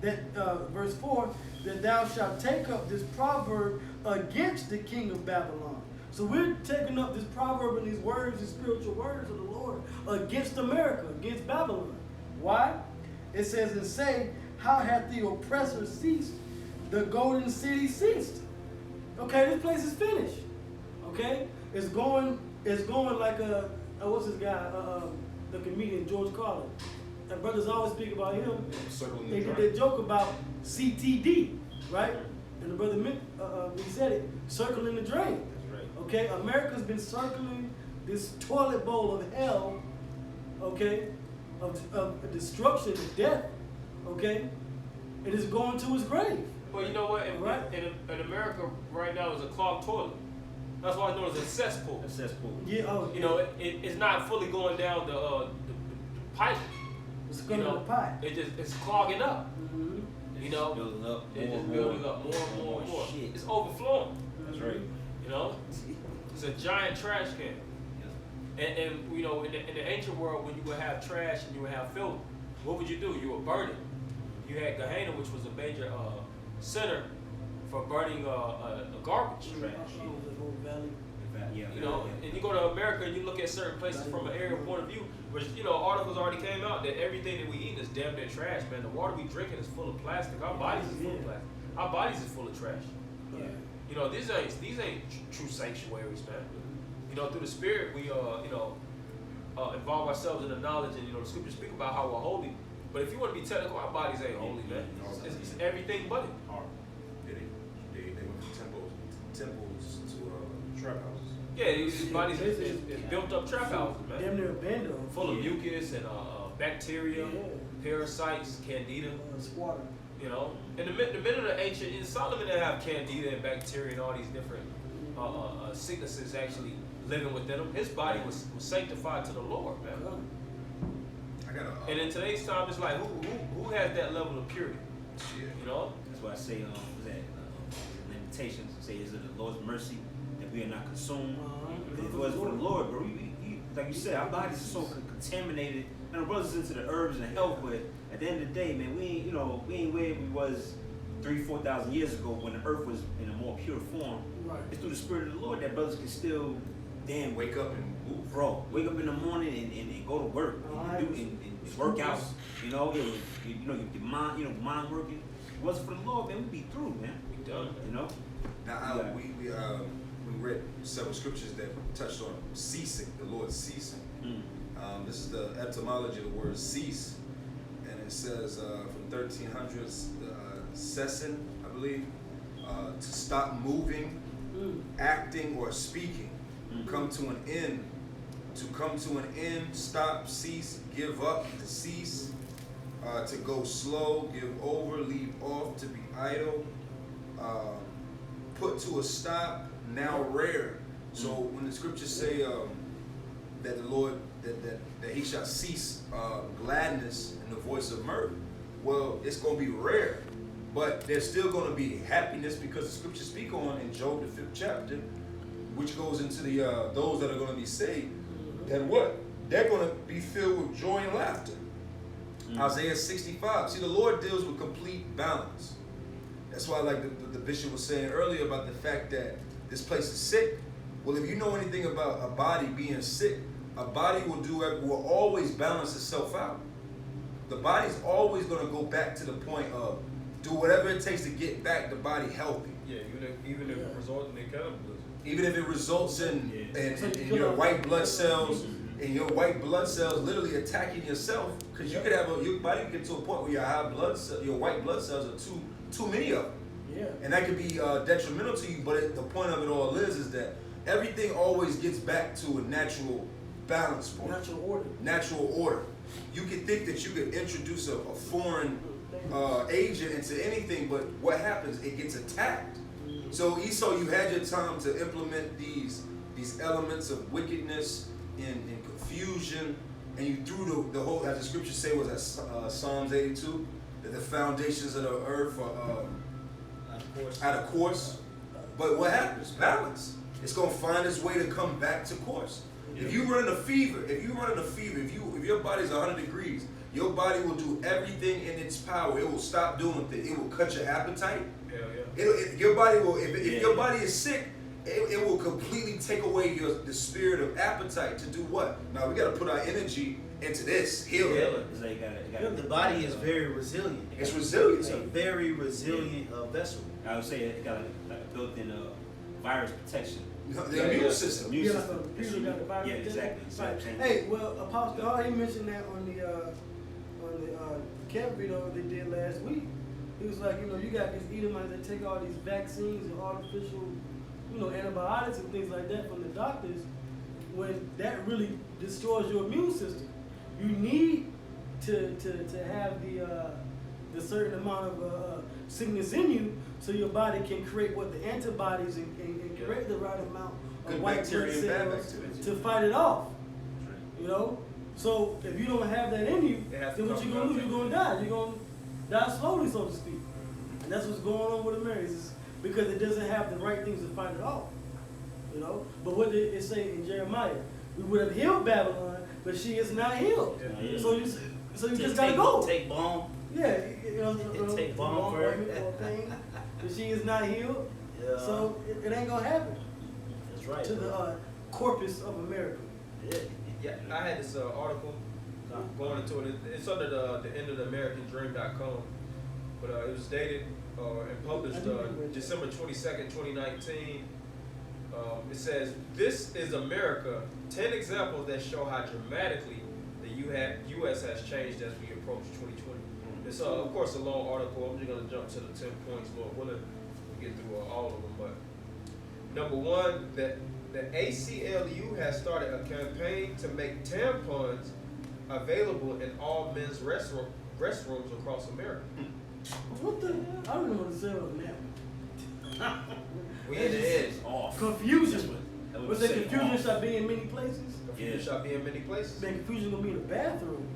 that, verse 4, that thou shalt take up this proverb against the king of Babylon. So we're taking up this proverb and these words, these spiritual words of the Lord against America, against Babylon. Why? It says, and say, how hath the oppressor ceased? The golden city ceased. Okay, this place is finished. Okay? It's going like what's this guy? The comedian George Carlin. And brothers always speak about him. Circling They the did drain. that joke about CTD, right? And the brother he said it, circling the drain. That's right. Okay, America's been circling this toilet bowl of hell, okay, of destruction, of death, okay? It is going to its grave. Well, you know what? In America right now is a clogged toilet. That's why it's known as a cesspool. A cesspool. Yeah, You know, it's not fully going down the pipe. it's going You to know, the pipe. it's clogging up. Mm-hmm. You know, Building up. it's just building up more and more and more. Shit. It's overflowing. That's right. You know, it's a giant trash can. And you know, in the ancient world, when you would have trash and you would have filth, what would you do? You would burn it. You had Gehenna, which was a major center for burning garbage. The whole valley. Yeah. You know, and you go to America and you look at certain places from an aerial point of view, which, you know, articles already came out that everything that we eat is damn near trash, man. The water we drinking is full of plastic. Our bodies is full of plastic. Our bodies is full of trash. Yeah. You know, these ain't true sanctuaries, man. You know, through the Spirit, we involve ourselves in the knowledge, and you know, the Scriptures speak about how we're holy. But if you want to be technical, our bodies ain't holy, man. It's everything but it. They went from temples to trap houses. Yeah, these bodies is built up trap houses, man. Damn near abandoned. Full of mucus and bacteria, Yeah. parasites, candida. Squatter. You know, in the middle of the ancient, in Solomon, they have candida and bacteria and all these different sicknesses actually living within him. His body was sanctified to the Lord, man. I got a. And in today's time, it's like who has that level of purity? Shit. You know, That's why I say, Lamentations say, is it the Lord's mercy that we are not consumed? If it was for the Lord, bro, like you said, our bodies are so contaminated, and our brothers into the herbs and the health. But at the end of the day, man, we ain't where we was 3,000-4,000 years ago when the earth was in a more pure form. Right. It's through the Spirit of the Lord that brothers can still damn, Wake up and move. bro, wake up in the morning and go to work and work out. You know, your mind working. If it wasn't for the Lord, man, we'd be through, man. We done. You know. Now, we read several scriptures that touched on ceasing, the Lord ceasing. This is the etymology of the word cease, and it says from 1300s, cessing, I believe, to stop moving, acting, or speaking, come to an end. To come to an end, stop, cease, give up, to cease, to go slow, give over, leave off, to be idle, put to a stop, now rare. So when the scriptures say that the Lord, that he shall cease gladness in the voice of mirth, well, it's going to be rare. But there's still going to be happiness, because the scriptures speak on in Job, the 5th chapter, which goes into the those that are going to be saved, that what? They're going to be filled with joy and laughter. Isaiah 65. See, the Lord deals with complete balance. That's why, like the bishop was saying earlier about the fact that this place is sick. Well, if you know anything about a body being sick, a body will always balance itself out. The body's always going to go back to the point of do whatever it takes to get back the body healthy. Yeah, even if it results in cannibalism. Even if it results in your white blood cells, and your white blood cells literally attacking yourself, because you could have your body get to a point where your white blood cells are too many of them. Yeah. And that could be detrimental to you. But the point of it all is that everything always gets back to a natural balance point. Natural order. You could think that you could introduce a foreign agent into anything, but what happens? It gets attacked. So Esau, you had your time to implement these elements of wickedness and confusion, and you threw the whole, as the scriptures say, was that Psalms 82, that the foundations of the earth are out of course. But what happens? Balance. It's gonna find its way to come back to course. If you run a fever, if your body's 100 degrees, your body will do everything in its power. It will stop doing things. It will cut your appetite. Your body will. If your body is sick, it will completely take away the spirit of appetite to do what? Now we got to put our energy into this healing. The body is very resilient. It's resilient. It's a very resilient vessel. I would say it got like a built-in virus protection. The immune system. Yeah, like a computer got the virus. Yeah, exactly. Right. Hey, well, Apostle, he mentioned that on the camp video they did last week. He was like, you got these Edomites that take all these vaccines and artificial, antibiotics and things like that from the doctors, when that really destroys your immune system. You need to have the certain amount of sickness in you, so your body can create the antibodies and create the right amount of white blood cells to fight it off. So if you don't have that in you, then what you're gonna do? You're gonna die. You're gonna die slowly, so to speak. And that's what's going on with America, is because it doesn't have the right things to fight it off. But what did it say in Jeremiah? We would have healed Babylon, but she is not healed. Yeah. So you just gotta go. Take balm. Yeah, take balm for her. But she is not healed. Yeah. So it ain't gonna happen. That's right. To the corpus of America. Yeah, I had this article going into it. It's under the end of the AmericanDream.com, but it was dated and published December 22nd, 2019. It says, "This is America, 10 examples that show how dramatically the U.S. has changed as we approach 2020. It's, of course, a long article. I'm just going to jump to the 10 points, Lord willing, to get through all of them. But number one, that the ACLU has started a campaign to make tampons available in all men's restrooms across America. What the hell? I don't know what to say on that. It is off. Confusion. Was it confusion shall be in many places? Confusion shall be in many places. Man, confusion gonna be in the bathroom.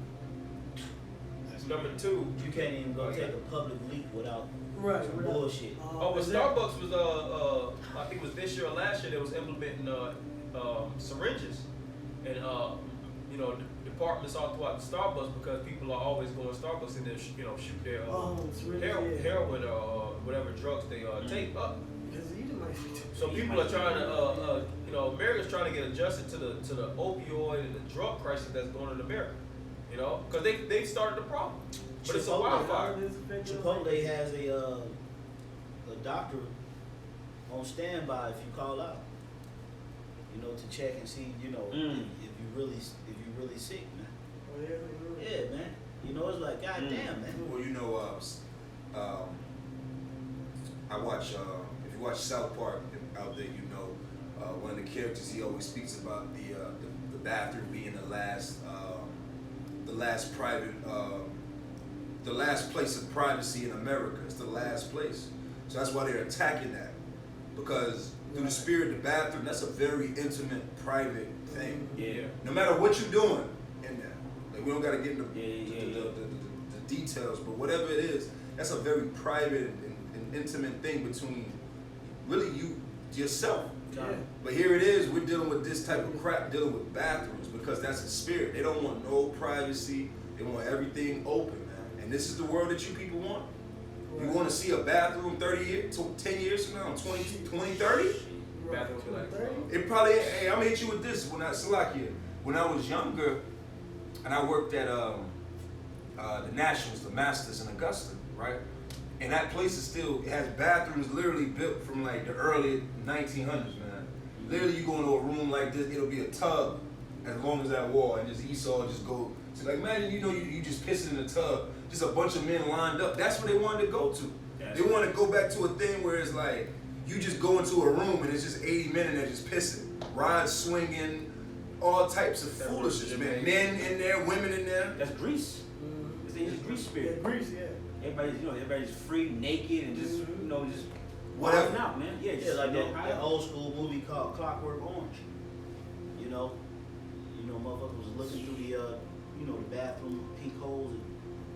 Number two, you can't even go take a public leak without some bullshit. But Starbucks was I think it was this year or last year, they was implementing syringes, and departments all throughout the Starbucks, because people are always going to Starbucks and then shoot their heroin or whatever drugs they take up. Because you might So people are trying to, America's trying to get adjusted to the opioid and the drug crisis that's going on in America. Because they started the problem, but it's a wildfire. Chipotle has a doctor on standby if you call out. To check and see, if you really sick, man. Oh, yeah, Yeah, man. It's like, God damn, man. Well, I watch. If you watch South Park out there, one of the characters, he always speaks about the bathroom being the last private, the last place of privacy in America. It's the last place. So that's why they're attacking that, because through the spirit of the bathroom, that's a very intimate, private thing. Yeah. No matter what you're doing in there, like we don't got to get into the details, but whatever it is, that's a very private and intimate thing between really yourself. Yeah. But here it is, we're dealing with this type of crap, dealing with bathrooms, because that's a spirit. They don't want no privacy. They want everything open, man. And this is the world that you people want. You want to see a bathroom 10 years from now, 20, 30? Bathroom be like, It probably, hey, I'm gonna hit you with this. When I was younger, and I worked at the Nationals, the Masters in Augusta, right? And that place it has bathrooms literally built from like the early 1900s, man. Literally, you go into a room like this, it'll be a tub as long as that wall, and just Esau just go. So like, imagine, you just pissing in the tub, just a bunch of men lined up. That's what they wanted to go to. They want to go back to a thing where it's like, you just go into a room and it's just 80 men in there just pissing, rods swinging, all types of foolishness, man. Men in there, women in there. That's Greece. It's Greece spirit. Yeah, Greece, yeah. Everybody's free, naked, and just just Whatever. wilding out, man. Yeah, just like that old school movie called Clockwork Orange. Motherfuckers was looking through the bathroom peek holes and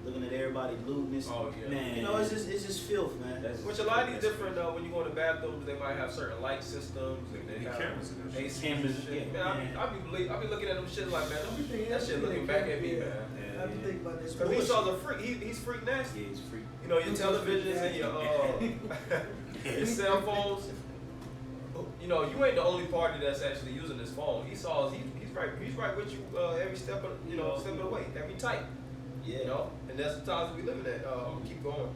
looking at everybody looting. oh yeah, man. It's just filth, man. Which a lot of these different, when you go in the bathrooms, they might have certain light systems and they have cameras in there. AC Cameras, shit. yeah, Man, I be looking at them shit like, man, that shit Yeah, looking back at me, yeah. man. I have to think about this. Because Esau's a freak. He's freak nasty. Yeah, it's free. Your televisions and your cell phones. You ain't the only party that's actually using this phone. He's right with you every step of step of the way, every type. Yeah. And that's the times we living at. I'm gonna keep going.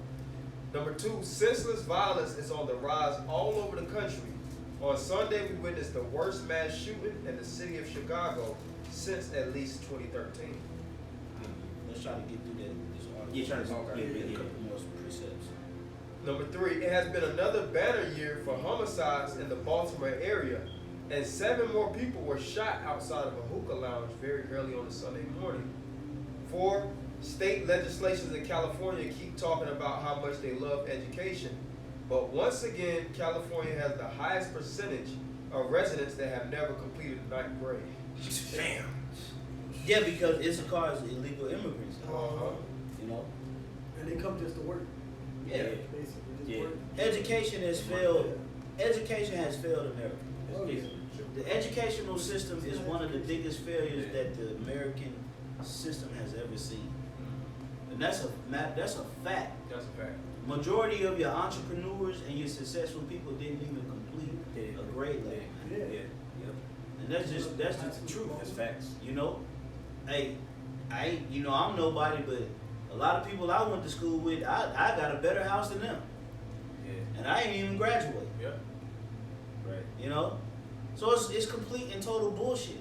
Number 2, senseless violence is on the rise all over the country. On Sunday, we witnessed the worst mass shooting in the city of Chicago since at least 2013. Let's try to get through this article. Yeah, try to a couple more precepts. Number 3, it has been another banner year for homicides in the Baltimore area, and 7 more people were shot outside of a hookah lounge very early on a Sunday morning. 4, state legislations in California keep talking about how much they love education, but once again, California has the highest percentage of residents that have never completed the 9th grade. Damn. Yeah, because Issachar is illegal immigrants. And they come just to work. Yeah. Basically, just Yeah. work. Education has failed. Education has failed America. Oh, yeah. The educational system is one of the biggest failures that the American system has ever seen, and that's a fact. That's a fact. Majority of your entrepreneurs and your successful people didn't even complete a grade level, Yeah. Yep. and that's just the truth. That's facts. Hey, I'm nobody, but a lot of people I went to school with, I got a better house than them, Yeah. and I ain't even graduate. Yeah. Right. So it's complete and total bullshit.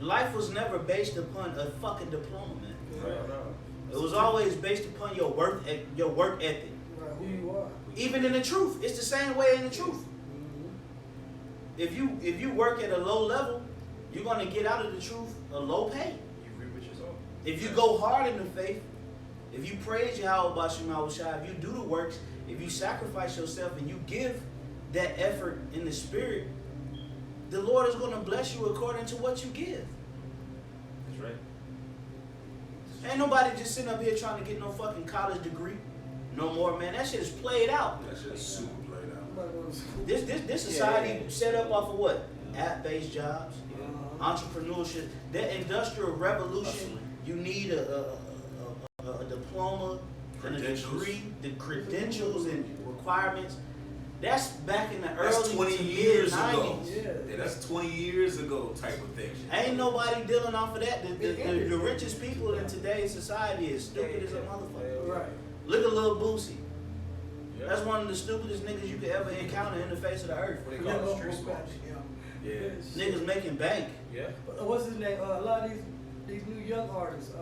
Life was never based upon a fucking diploma, man. Right. It was always based upon your work ethic. Right, who you are. Even in the truth, it's the same way in the truth. If you work at a low level, you're gonna get out of the truth a low pay. You reap what you sow. If you go hard in the faith, if you praise Yahweh Shema Shai, if you do the works, if you sacrifice yourself and you give that effort in the spirit, the Lord is gonna bless you according to what you give. That's right. Ain't nobody just sitting up here trying to get no fucking college degree no more, man. That shit is played out. That's just super played out. This society set up off of what? App-based jobs, entrepreneurship, that industrial revolution. You need a diploma and a degree, the credentials and requirements. That's back in the That's early 20 to years ago. mid-90s. Yeah, that's 20 years ago type of thing. Ain't nobody dealing off of that. The richest people in today's society is stupid as a motherfucker. Right. Look at Lil Boosie. Yeah. That's one of the stupidest niggas you could ever encounter in the face of the earth. What they call it, street smarts. Yeah. Niggas making bank. Yeah. What's his name? A lot of these new young artists.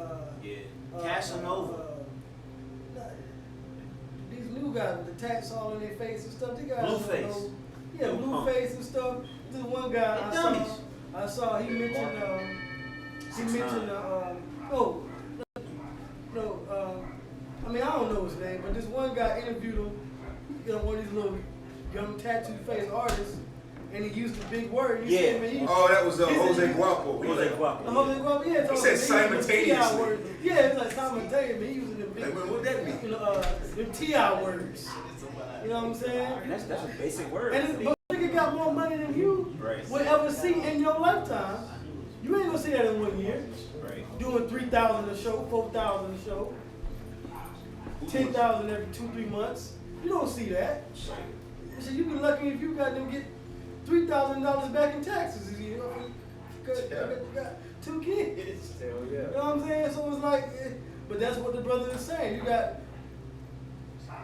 Casanova. These new guys with the tats all in their face and stuff. They got Blueface. Yeah, Blueface and stuff. This one guy I saw. He mentioned. I mean, I don't know his name, but this one guy interviewed him. You know, one of these little young tattooed face artists, and he used the big word. He said, man, that was Jose Guapo. Jose Guapo. Yeah, he said simultaneously. Yeah, it's like simultaneously. He using the big. Like, what that mean? You know, the T.I. words. You know what I'm saying? And that's a basic word. And but nigga got more money than you will ever see in your lifetime. You ain't gonna see that in 1 year. Right. Doing 3,000 a show, 4,000 a show, 10,000 every 2-3 months. You don't see that. So you be lucky if you got them get $3,000 back in taxes. You know, because you got 2 kids. Hell yeah. You know what I'm saying? So it's like, but that's what the brother is saying. You got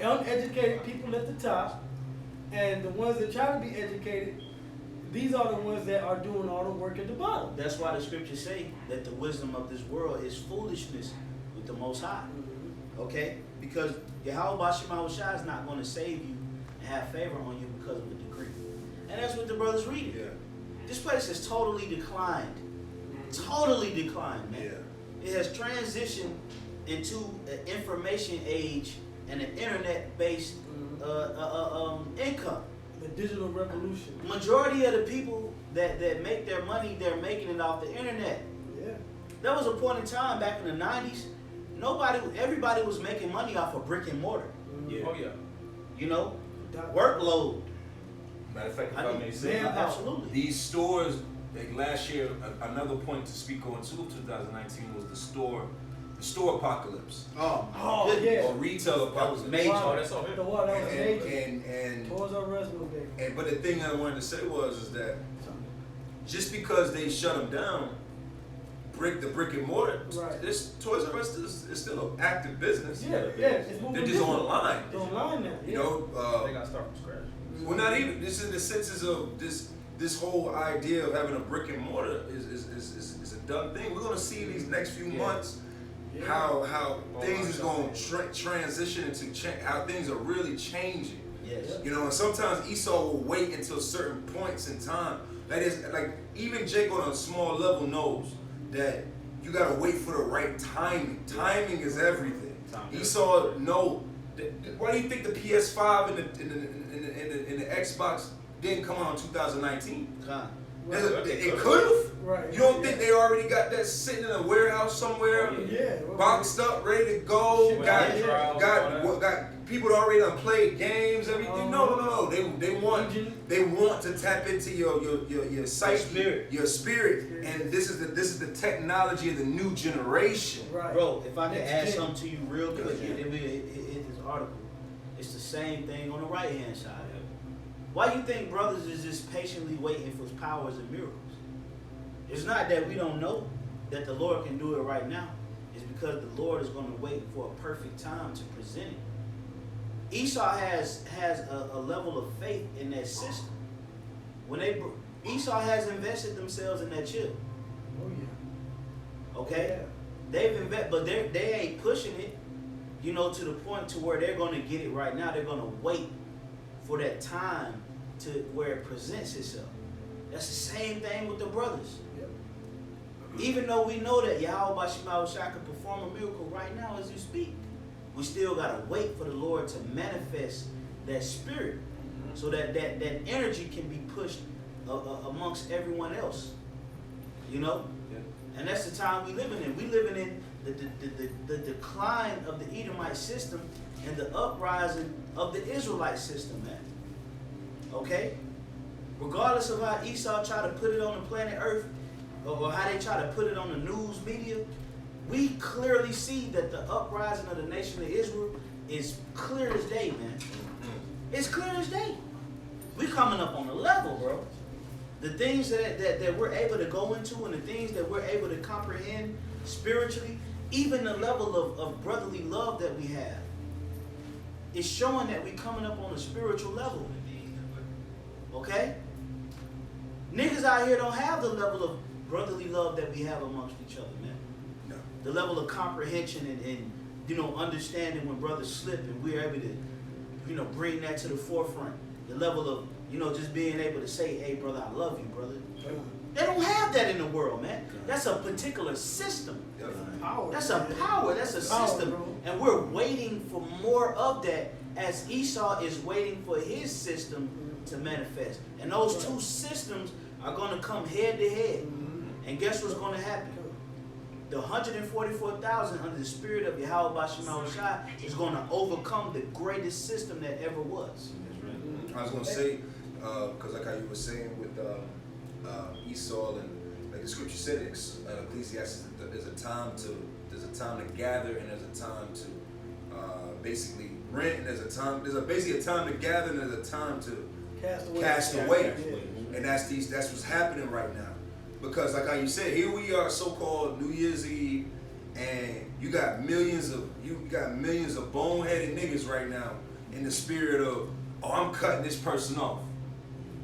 uneducated people at the top, and the ones that try to be educated, these are the ones that are doing all the work at the bottom. That's why the scriptures say that the wisdom of this world is foolishness with the Most High. Okay? Because Yahweh Shema Shai is not going to save you and have favor on you because of a decree. And that's what the brother's reading. Yeah. This place has totally declined. Totally declined, man. Yeah. It has transitioned into an information age and an internet-based income. The digital revolution. Majority of the people that make their money, they're making it off the internet. Yeah. There was a point in time back in the 90s, everybody was making money off of brick and mortar. Yeah. Oh yeah. You know, workload. Matter of fact, if I may say, absolutely. These stores, like last year, another point to speak on too, 2019 was the store apocalypse. Oh yeah. Or retail apocalypse. Major. Oh, that's all. The one that was major. And Towards our resume day. but the thing I wanted to say is that just because they shut them down, the brick and mortar, Right. this Toys R Us is still an active business. Yeah. It's moving They're just digital. online. It's online now. You know, They got to start from scratch. well, not even. This is the senses of this whole idea of having a brick and mortar is a done thing. We're gonna see in these next few months how things is gonna transition into how things are really changing. Yes. You know, and sometimes Esau will wait until certain points in time. That is, like, even Jake on a small level knows that you gotta wait for the right timing. Timing is everything. Esau know. Why do you think the PS5 and the Xbox didn't come out in 2019? It could have. Right. You don't think they already got that sitting in a warehouse somewhere, boxed up, ready to go? Got people that already done played games, everything. No. They want to tap into your psyche, your spirit, and this is the technology of the new generation. Right. Bro, if I could add something to you real quick, in this article, it's the same thing on the right hand side. Why you think brothers is just patiently waiting for powers and miracles? It's not that we don't know that the Lord can do it right now. It's because the Lord is going to wait for a perfect time to present it. Esau has a level of faith in that system. Esau has invested themselves in that chip. Oh yeah. Okay? They've invested, but they ain't pushing it, you know, to the point to where they're going to get it right now. They're going to wait for that time to where it presents itself. That's the same thing with the brothers. Yep. Even though we know that Yahweh Shema Shai can perform a miracle right now as you speak, we still gotta wait for the Lord to manifest that spirit, so that energy can be pushed amongst everyone else. You know? Yeah. And that's the time we living in. We living in the decline of the Edomite system and the uprising of the Israelite system, man. Okay? Regardless of how Esau try to put it on the planet Earth, or how they try to put it on the news media, we clearly see that the uprising of the nation of Israel is clear as day, man. It's clear as day. We coming up on a level, bro. The things that we're able to go into and the things that we're able to comprehend spiritually, even the level of brotherly love that we have, is showing that we coming up on a spiritual level. Okay? Niggas out here don't have the level of brotherly love that we have amongst each other, man. No. The level of comprehension and understanding when brothers slip, and we're able to, bring that to the forefront. The level of, just being able to say, hey, brother, I love you, brother. They don't have that in the world, man. That's a particular system. Power. That's a power. That's a system. And we're waiting for more of that as Esau is waiting for his system to manifest. And those two systems are going to come head to head. And guess what's going to happen? The 144,000 under the spirit of Yahweh Bashim Shai is going to overcome the greatest system that ever was. I was going to say, because like how you were saying with Esau, and like the scripture said, Ecclesiastes, there's a time to gather, and there's a time to basically rent, and there's basically a time to gather, and there's a time to cast away. And that's what's happening right now. Because like how you said, here we are, so-called New Year's Eve, and you got millions of boneheaded niggas right now in the spirit of, oh, I'm cutting this person off.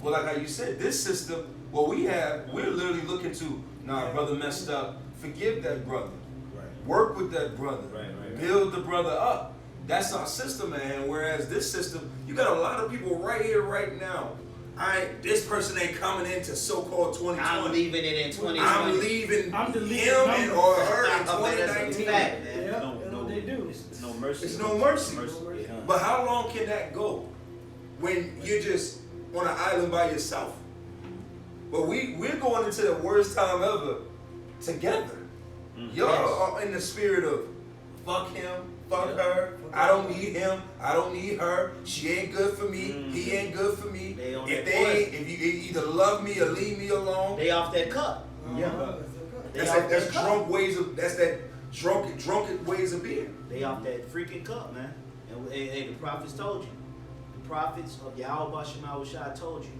Well, like how you said, this system, we're literally looking to, nah, brother messed up, forgive that brother. Right. Work with that brother. Right. Build the brother up. That's our system, man. Whereas this system, you got a lot of people right here, right now. This person ain't coming into so-called 2020. I'm leaving it in 2020. I'm leaving him or her in 2019. No, they do. It's no mercy. It's no mercy. But how long can that go when you're just on an island by yourself? But we're going into the worst time ever together. Y'all are in the spirit of fuck him, fuck her. I don't need him. I don't need her. She ain't good for me. He ain't good for me. If you either love me or leave me alone, they off that cup. That's drunk ways of drunken ways of being. They off that freaking cup, man. And the prophets told you. The prophets of Yahweh Bashim Shai told you.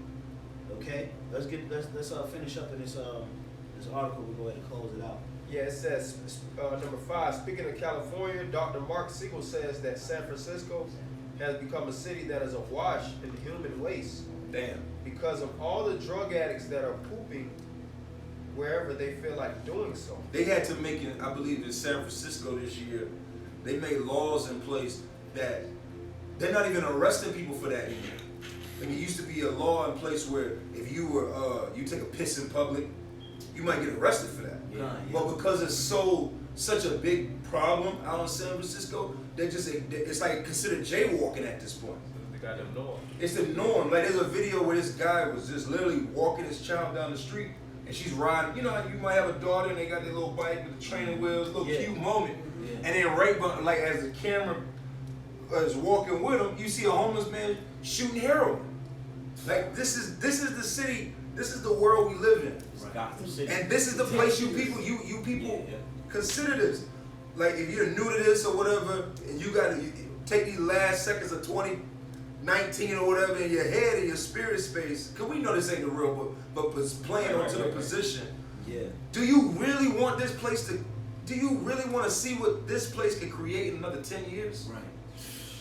Okay, let's finish up in this article. We'll go ahead and close it out. Yeah, it says, number 5, speaking of California, Dr. Mark Siegel says that San Francisco has become a city that is awash in human waste. Damn. Because of all the drug addicts that are pooping wherever they feel like doing so. They had to make it, I believe in San Francisco this year, they made laws in place that they're not even arresting people for that anymore. Like it used to be a law in place where if you take a piss in public, you might get arrested for that. But because it's such a big problem out in San Francisco, it's like considered jaywalking at this point. They got them norm. It's the norm. Like there's a video where this guy was just literally walking his child down the street, and she's riding. You know, you might have a daughter and they got their little bike with the training wheels, little cute moment. And then right, like as the camera is walking with him, you see a homeless man shooting heroin. Like this is the city. This is the world we live in. And this is the place you people consider this. Like if you're new to this or whatever, and you gotta take these last seconds of 2019 or whatever in your head, in your spirit space, because we know this ain't the real book, but playing onto the position. Yeah. Do you really want this place to, do you really want to see what this place can create in another 10 years? Right.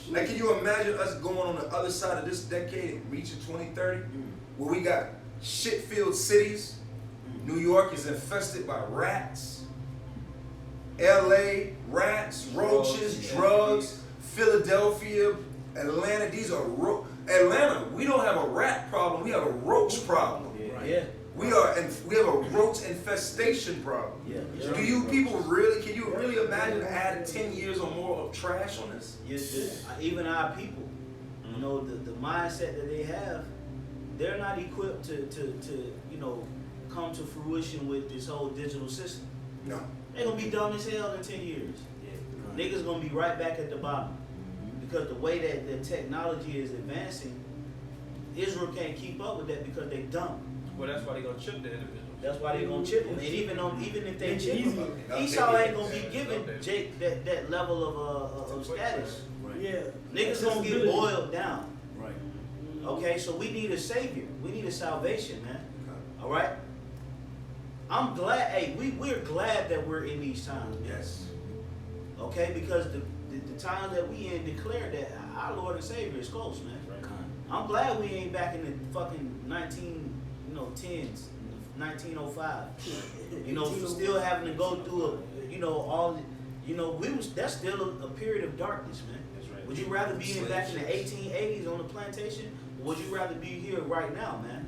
Like can you imagine us going on the other side of this decade and reaching 2030, where we got shit-filled cities? New York is infested by rats. LA, rats, roaches, drugs. Philadelphia, Atlanta, Atlanta, we don't have a rat problem, we have a roach problem. We have a roach infestation problem. Do you people can you really imagine adding 10 years or more of trash on this? Yes, even our people, you know, the mindset that they have, they're not equipped to come to fruition with this whole digital system. No. They're gonna be dumb as hell in 10 years. Niggas gonna be right back at the bottom. Because the way that the technology is advancing, Israel can't keep up with that because they dumb. Well, that's why they're gonna chip the individual. That's why they're gonna chip them. And even if they chip them, Esau ain't gonna be giving Jake that level of status. Yeah. Niggas gonna get boiled down. Right. Okay, so we need a savior. We need a salvation, man. Okay. All right. I'm glad. Hey, we're glad that we're in these times. Yes. Okay, because the times that we in declare that our Lord and Savior is close, man. Right. I'm glad we ain't back in the fucking 10s, 1905. Still having to go through that's still a period of darkness, man. That's right. Would you rather be back in the 1880s on the plantation, or would you rather be here right now, man?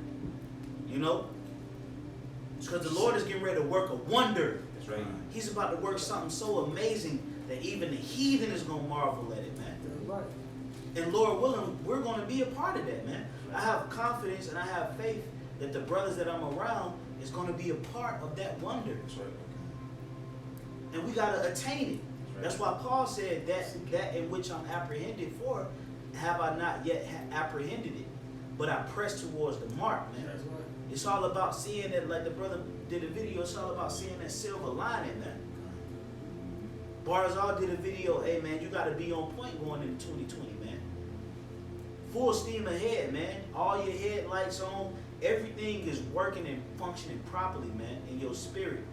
Because the Lord is getting ready to work a wonder. That's right. He's about to work something so amazing that even the heathen is going to marvel at it, man. That's right. And Lord willing, we're going to be a part of that, man. I have confidence and I have faith that the brothers that I'm around is going to be a part of that wonder. That's right. And we got to attain it. That's why Paul said that in which I'm apprehended for, have I not yet apprehended it. But I press towards the mark, man. That's right. It's all about seeing that, like the brother did a video, it's all about seeing that silver lining, man. Barzal did a video, hey man, you gotta be on point going into 2020, man. Full steam ahead, man. All your headlights on, everything is working and functioning properly, man, in your spirit.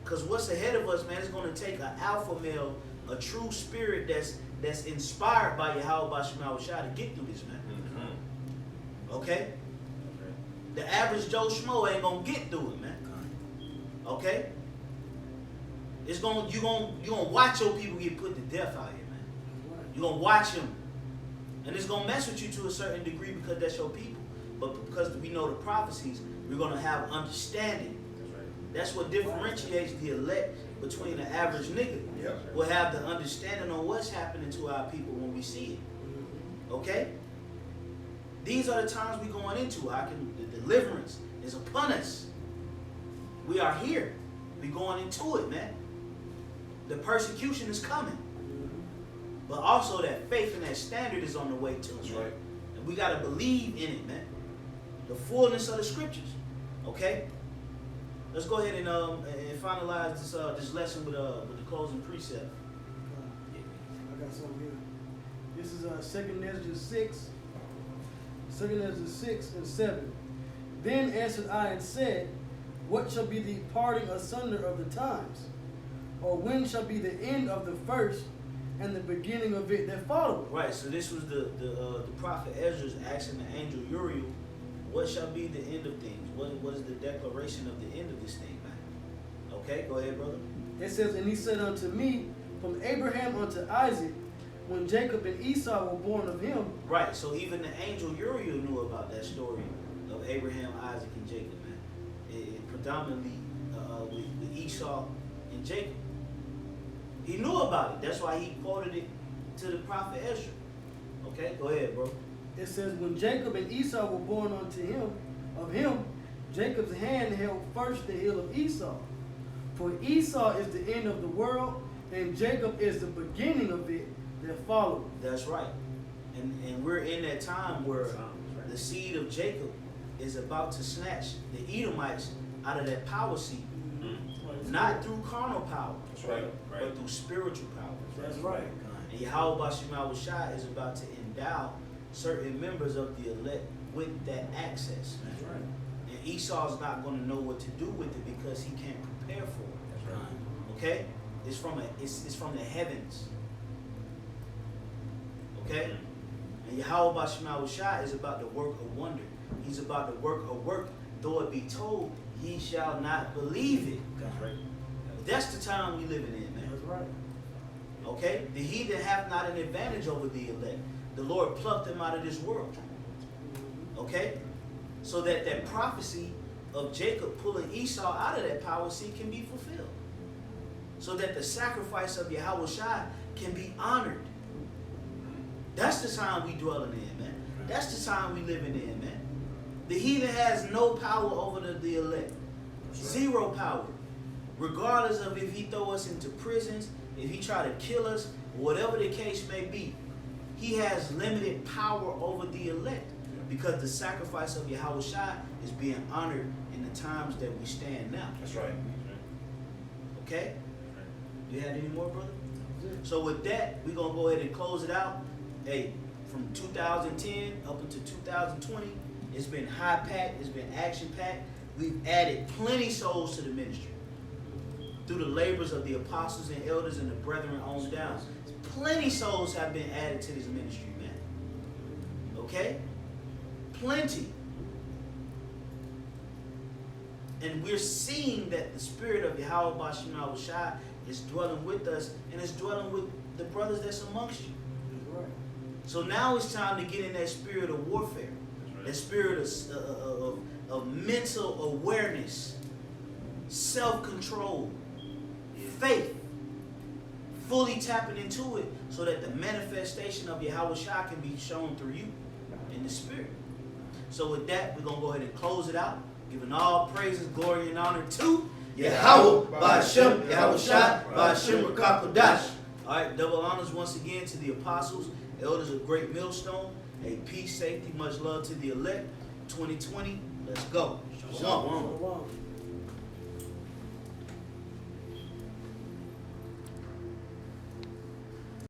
Cause what's ahead of us, man, is gonna take an alpha male, a true spirit that's inspired by Yahweh Shema Shah to get through this, man. Mm-hmm. Okay? The average Joe Schmo ain't gonna get through it, man. Okay? You're gonna watch your people get put to death out here, man. You're gonna watch them. And it's gonna mess with you to a certain degree because that's your people. But because we know the prophecies, we're gonna have understanding. That's what differentiates the elect between the average nigga. Yep. We'll have the understanding on what's happening to our people when we see it. Okay? These are the times we're going into. The deliverance is upon us. We are here. We're going into it, man. The persecution is coming. But also that faith and that standard is on the way too. That's man. right. And we got to believe in it, man. The fullness of the scriptures. Okay? Let's go ahead and finalize this lesson with the closing precept. I got something here. This is 2 Ezra 6. 2 Ezra 6 and 7. Then answered I and said, what shall be the parting asunder of the times? Or when shall be the end of the first and the beginning of it that followeth? Right, so this was the prophet Ezra's asking the angel Uriel, what shall be the end of things? What is the declaration of the end of this thing, man? Okay, go ahead, brother. It says, and he said unto me, from Abraham unto Isaac, when Jacob and Esau were born of him. Right, so even the angel Uriel knew about that story of Abraham, Isaac, and Jacob, man. It predominantly with Esau and Jacob. He knew about it. That's why he quoted it to the prophet Ezra. Okay, go ahead, bro. It says, when Jacob and Esau were born unto him, of him, Jacob's hand held first the heel of Esau. For Esau is the end of the world, and Jacob is the beginning of it that followed. That's right. And we're in that time where the seed of Jacob is about to snatch the Edomites out of that power seat. Mm-hmm. Not through carnal power, That's right. but through spiritual power. That's right. And Yahweh Shema Shah is about to endow certain members of the elect with that access. That's right. And Esau's not going to know what to do with it because he can't prepare for it. That's right. Okay? It's from the heavens. Okay? And Yahweh Shema Shah is about to work a wonder. He's about to work a work, though it be told, ye shall not believe it. That's right. That's the time we living in, man. That's right. Okay? The heathen have not an advantage over the elect. The Lord plucked them out of this world. Okay? So that that prophecy of Jacob pulling Esau out of that power seat can be fulfilled. So that the sacrifice of Yahweh Shai can be honored. That's the time we dwelling in, man. That's the time we living in, man. The heathen has no power over the elect. Zero power. Regardless of if he throw us into prisons, if he try to kill us, whatever the case may be, he has limited power over the elect because the sacrifice of Yahweh Shai is being honored in the times that we stand now. That's right. Okay? Do you have any more, brother? So with that, we're going to go ahead and close it out. Hey, from 2010 up until 2020, it's been high-packed, it's been action-packed. We've added plenty souls to the ministry through the labors of the apostles and elders and the brethren on down. Plenty souls have been added to this ministry, man. Okay? Plenty. And we're seeing that the spirit of Yahweh Bashim Yahushua is dwelling with us and is dwelling with the brothers that's amongst you. Right. So now it's time to get in that spirit of warfare, that spirit of mental awareness, self-control, faith, fully tapping into it so that the manifestation of Yahweh Shah can be shown through you in the spirit. So with that, we're going to go ahead and close it out, giving all praises, glory, and honor to Yahweh, Ba'ashem, Yahweh Shah, Ba'ashem, Rakakodash. All right, double honors once again to the apostles, elders of Great Millstone. Hey, peace, safety, much love to the elect. 2020, let's go. Shalom. Shalom.